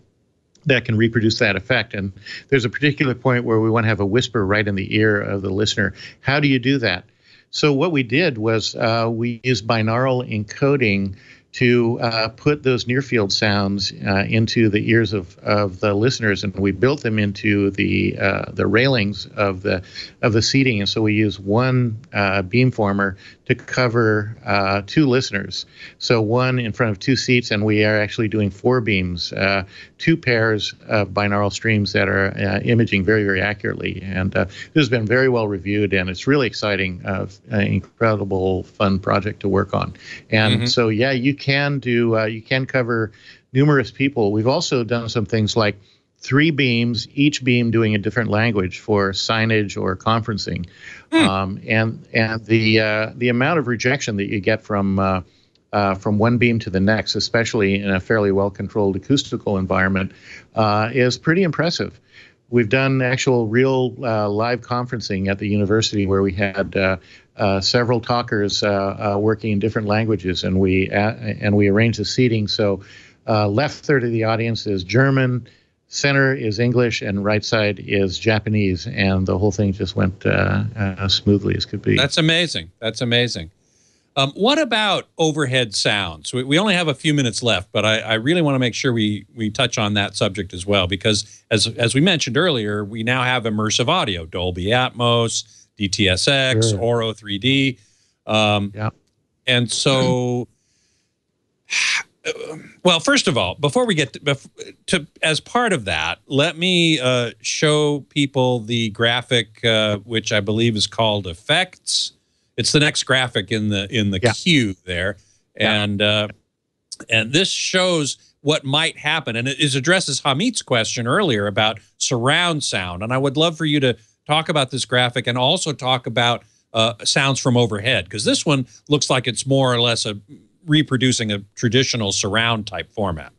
reproduce that effect. And there's a particular point where we want to have a whisper right in the ear of the listener. How do you do that?" So what we did was we used binaural encoding to put those near-field sounds into the ears of the listeners, and we built them into the railings of the seating. And so we use one beamformer to cover 2 listeners. So one in front of 2 seats, and we are actually doing 4 beams, 2 pairs of binaural streams that are imaging very, very accurately. And this has been very well reviewed, and it's really exciting, an incredible, fun project to work on. And so, yeah, you can cover numerous people. We've also done some things like 3 beams, each beam doing a different language for signage or conferencing. And the amount of rejection that you get from one beam to the next, especially in a fairly well-controlled acoustical environment, is pretty impressive. We've done actual real live conferencing at the university where we had several talkers working in different languages, and we arranged the seating so left third of the audience is German, center is English, and right side is Japanese, and the whole thing just went smoothly as could be. That's amazing. That's amazing. What about overhead sounds? We only have a few minutes left, but I really want to make sure we touch on that subject as well, because as we mentioned earlier, we now have immersive audio, Dolby Atmos, DTSX, Sure. Oro 3D. Yeah. And so, well, first of all, before we get to as part of that, let me show people the graphic, which I believe is called Effects. It's the next graphic in the queue there, and this shows what might happen, and it addresses Hamit's question earlier about surround sound. And I would love for you to talk about this graphic and also talk about sounds from overhead, because this one looks like it's more or less reproducing a traditional surround type format.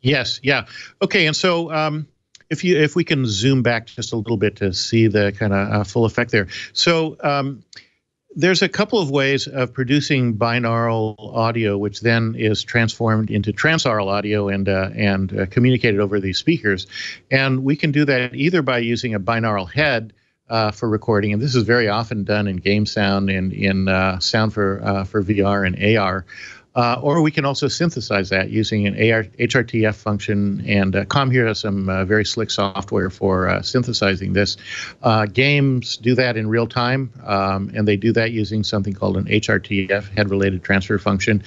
Yes. Yeah. Okay. And so if we can zoom back just a little bit to see the kind of full effect there. So there's a couple of ways of producing binaural audio, which then is transformed into transaural audio and communicated over these speakers. And we can do that either by using a binaural head for recording, and this is very often done in game sound and in sound for VR and AR. Or we can also synthesize that using an HRTF function, and Comhear has some very slick software for synthesizing this. Games do that in real time, and they do that using something called an HRTF, head-related transfer function.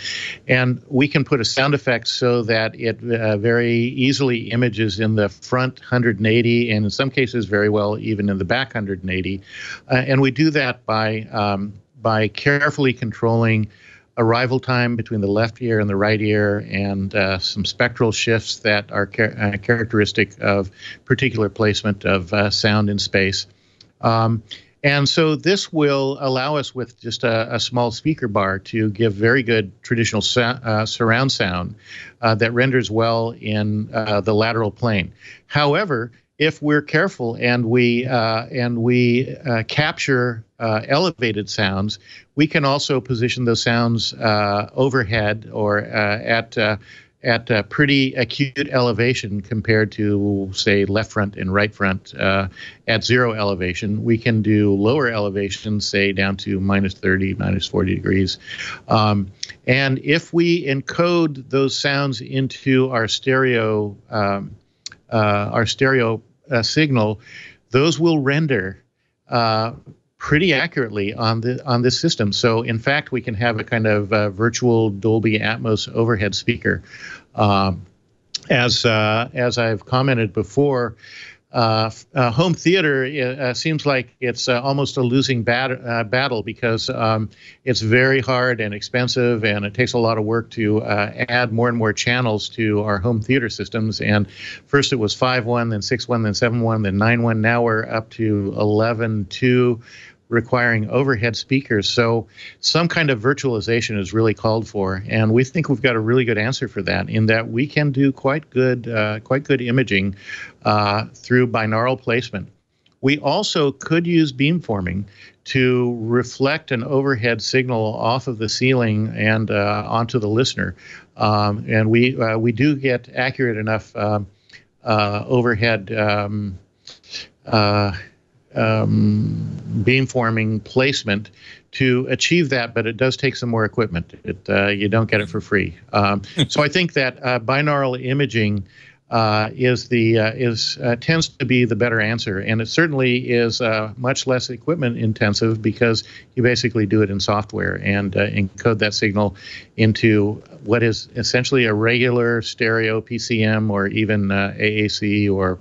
And we can put a sound effect so that it very easily images in the front 180, and in some cases very well even in the back 180. And we do that by carefully controlling arrival time between the left ear and the right ear, and some spectral shifts that are characteristic of particular placement of sound in space. And so this will allow us with just a small speaker bar to give very good traditional surround sound that renders well in the lateral plane. However, if we're careful and we capture elevated sounds, we can also position those sounds overhead or at at a pretty acute elevation compared to, say, left front and right front at 0 elevation. We can do lower elevations, say down to minus 30, minus 40 degrees. And if we encode those sounds into our stereo signal, those will render pretty accurately on this system. So in fact, we can have a kind of virtual Dolby Atmos overhead speaker. As I've commented before, home theater seems like it's almost a losing battle because it's very hard and expensive, and it takes a lot of work to add more and more channels to our home theater systems. And first it was 5.1, then 6.1, then 7.1, then 9.1. Now we're up to 11.2, requiring overhead speakers. So some kind of virtualization is really called for, and we think we've got a really good answer for that, in that we can do quite good imaging through binaural placement. We also could use beamforming to reflect an overhead signal off of the ceiling and onto the listener, and we do get accurate enough overhead beamforming placement to achieve that, but it does take some more equipment. You don't get it for free. So I think that binaural imaging tends to be the better answer, and it certainly is much less equipment intensive because you basically do it in software and encode that signal into what is essentially a regular stereo PCM or even AAC or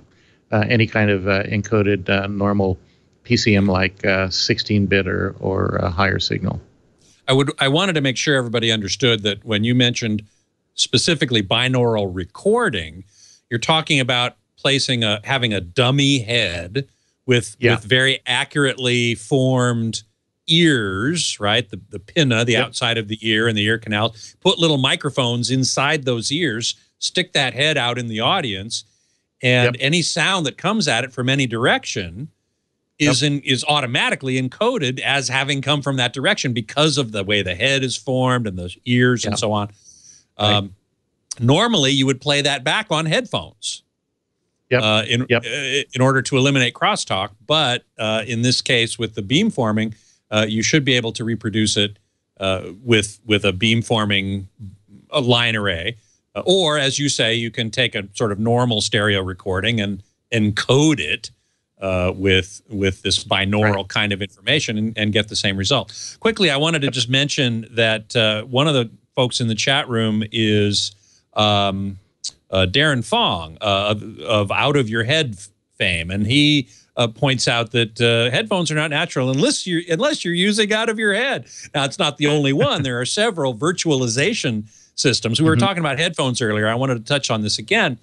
any kind of encoded normal PCM like 16-bit or a higher signal. I wanted to make sure everybody understood that when you mentioned specifically binaural recording, you're talking about having a dummy head with very accurately formed ears, right? The pinna, the outside of the ear and the ear canal. Put little microphones inside those ears, stick that head out in the audience, and any sound that comes at it from any direction is automatically encoded as having come from that direction because of the way the head is formed and the ears and so on. Normally, you would play that back on headphones in order to eliminate crosstalk. But in this case, with the beamforming, you should be able to reproduce it with a beamforming line array. Or, as you say, you can take a sort of normal stereo recording and encode it with this binaural kind of information and get the same result. Quickly, I wanted to just mention that one of the folks in the chat room is Darren Fong of Out of Your Head fame, and he points out that headphones are not natural unless you're using Out of Your Head. Now, it's not the only one. There are several virtualization systems. We were talking about headphones earlier. I wanted to touch on this again.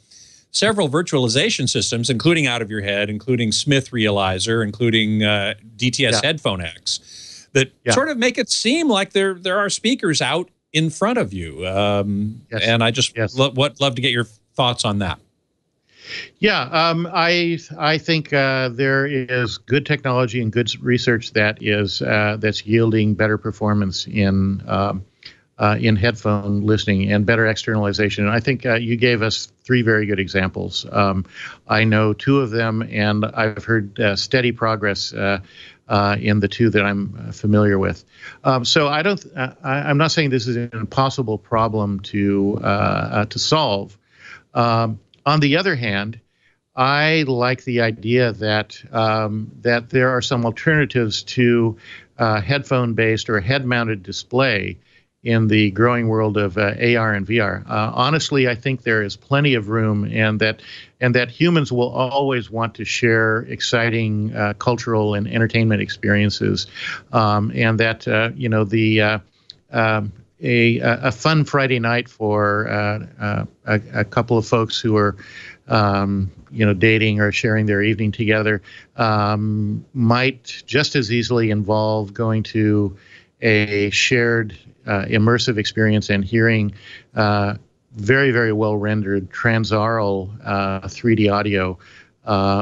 Several virtualization systems, including Out of Your Head, including Smith Realizer, including DTS Headphone X, that sort of make it seem like there are speakers out in front of you. And I just love to get your thoughts on that. Yeah, I think there is good technology and good research that's yielding better performance in headphone listening and better externalization. And I think you gave us 3 very good examples. I know 2 of them, and I've heard steady progress in the 2 that I'm familiar with. So I'm not saying this is an impossible problem to solve. On the other hand, I like the idea that there are some alternatives to headphone-based or head-mounted display in the growing world of AR and VR. Honestly, I think there is plenty of room, and that humans will always want to share exciting cultural and entertainment experiences, and that a fun Friday night for a couple of folks who are dating or sharing their evening together might just as easily involve going to a shared immersive experience and hearing very, very well rendered transaural 3D audio,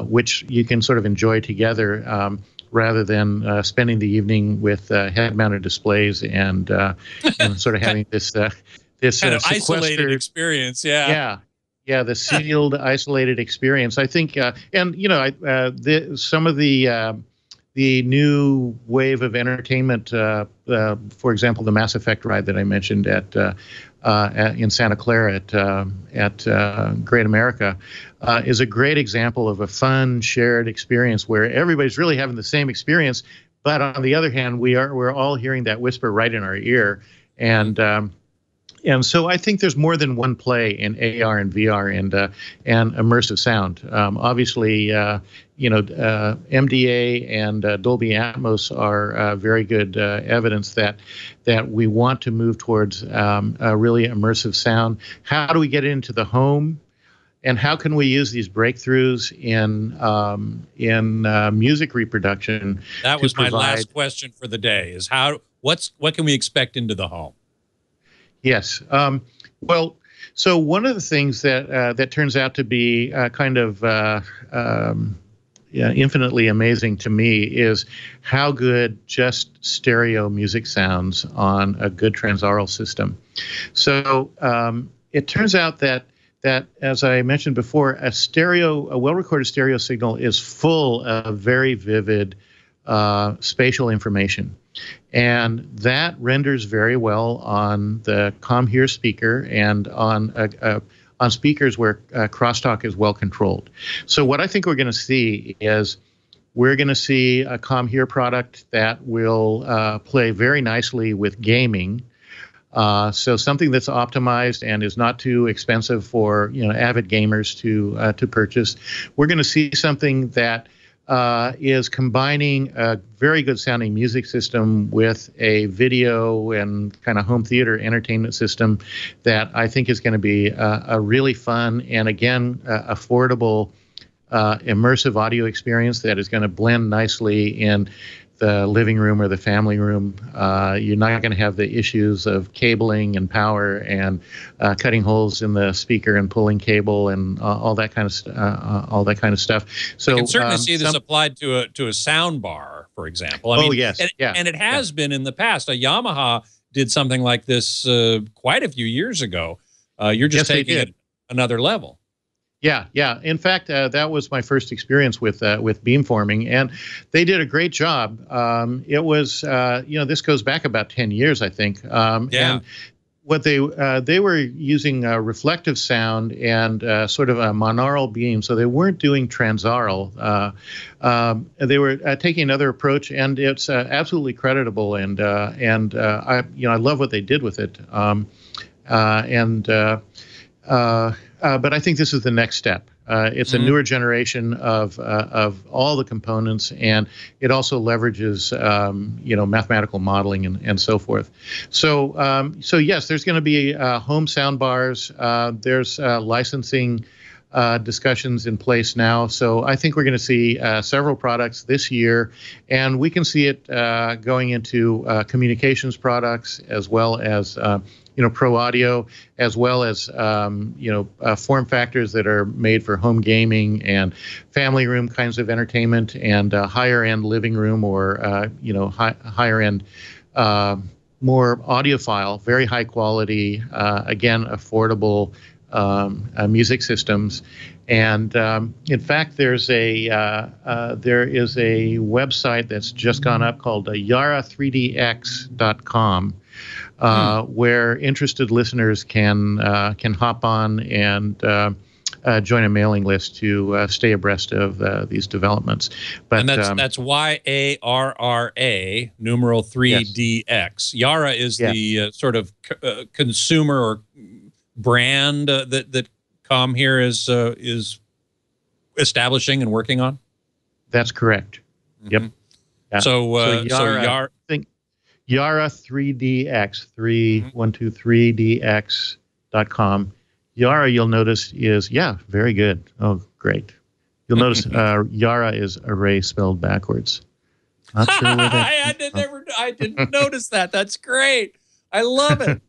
which you can sort of enjoy together rather than spending the evening with head-mounted displays and sort of having this kind of isolated sequestered experience. Yeah. Yeah, yeah, the sealed, isolated experience. I think, and some of the new wave of entertainment, for example, the Mass Effect ride that I mentioned in Santa Clara at Great America, is a great example of a fun shared experience where everybody's really having the same experience. But on the other hand, we're all hearing that whisper right in our ear, and so I think there's more than one play in AR and VR and immersive sound. Obviously, MDA and Dolby Atmos are very good evidence that we want to move towards a really immersive sound. How do we get into the home? And how can we use these breakthroughs in music reproduction? That was my last question for the day: is what can we expect into the home? Yes. Well, so one of the things that turns out to be infinitely amazing to me is how good just stereo music sounds on a good transaural system. So it turns out that as I mentioned before, a well-recorded stereo signal is full of very vivid spatial information. And that renders very well on the Comhear speaker and on speakers where crosstalk is well controlled. So what I think we're going to see is we're going to see a Comhear product that will play very nicely with gaming. So something that's optimized and is not too expensive for avid gamers to purchase. We're going to see something that is combining a very good sounding music system with a video and kind of home theater entertainment system that I think is going to be a really fun and, again, affordable immersive audio experience that is going to blend nicely in the living room or the family room. You're not going to have the issues of cabling and power and cutting holes in the speaker and pulling cable and all that kind of stuff. So I can certainly see this applied to a sound bar, for example. I mean, yes, and it has been in the past. A Yamaha did something like this quite a few years ago. You're just taking it another level. Yeah, yeah. In fact, that was my first experience with beamforming, and they did a great job. It was, this goes back about 10 years, I think. And what they were using reflective sound and sort of a monaural beam, so they weren't doing transaural. They were taking another approach, and it's absolutely creditable. And I love what they did with it. But I think this is the next step. It's a newer generation of all the components, and it also leverages mathematical modeling and so forth. So yes, there's going to be home sound bars. There's licensing discussions in place now. So I think we're going to see several products this year, and we can see it going into communications products as well as pro audio, as well as form factors that are made for home gaming and family room kinds of entertainment, and higher end living room or higher end more audiophile, very high quality, again affordable music systems. And in fact, there is a website that's just gone up called yara3dx.com. Where interested listeners can hop on and join a mailing list to stay abreast of these developments. But and that's YARRA numeral 3DX. Yes. Yara is the sort of consumer or brand that Comhear is establishing and working on. That's correct. Mm-hmm. Yep. Yeah. So Yara. Yara3DX, 3123dx.com. Yara, you'll notice, is, very good. Oh, great. You'll notice Yara is array spelled backwards. Not sure where that I didn't notice that. That's great. I love it.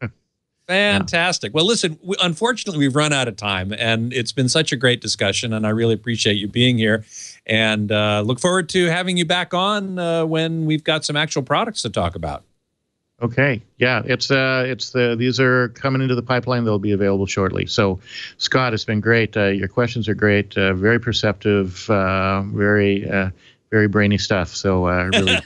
Fantastic. Well, listen, unfortunately, we've run out of time, and it's been such a great discussion, and I really appreciate you being here, and look forward to having you back on when we've got some actual products to talk about. Okay. Yeah, these are coming into the pipeline. They'll be available shortly. So, Scott, it's been great. Your questions are great. Very perceptive. Very brainy stuff. So, really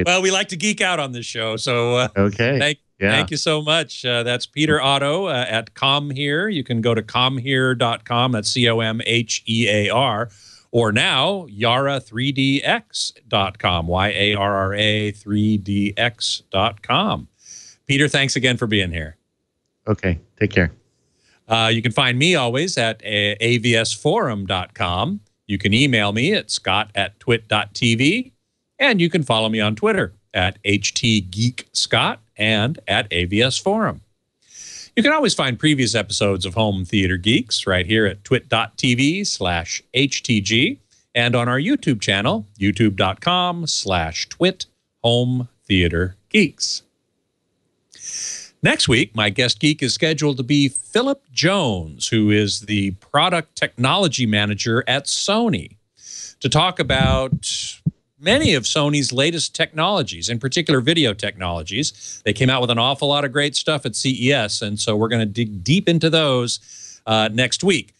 well, we like to geek out on this show. So, okay. Thank you so much. That's Peter Otto at Comhear. You can go to comhear.com. That's COMHEAR. Or now, Yara3DX.com, YARRA 3DX.com. Peter, thanks again for being here. Okay, take care. You can find me always at avsforum.com. You can email me at scott@twit.tv. And you can follow me on Twitter at htgeekscott and at avsforum. You can always find previous episodes of Home Theater Geeks right here at twit.tv/HTG and on our YouTube channel, youtube.com/twit Home Theater Geeks. Next week, my guest geek is scheduled to be Philip Jones, who is the product technology manager at Sony, to talk about many of Sony's latest technologies, in particular video technologies. They came out with an awful lot of great stuff at CES, and so we're going to dig deep into those next week.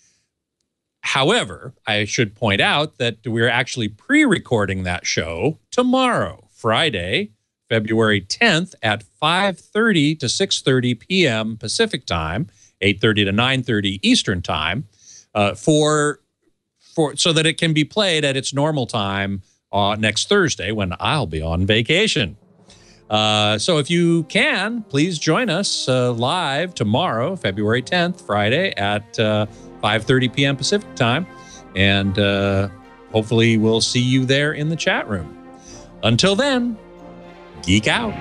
However, I should point out that we're actually pre-recording that show tomorrow, Friday, February 10th at 5:30 to 6:30 p.m. Pacific Time, 8:30 to 9:30 Eastern Time, so that it can be played at its normal time next Thursday when I'll be on vacation. So if you can, please join us live tomorrow, February 10th, Friday at 5:30 p.m. Pacific Time. And hopefully we'll see you there in the chat room. Until then, geek out.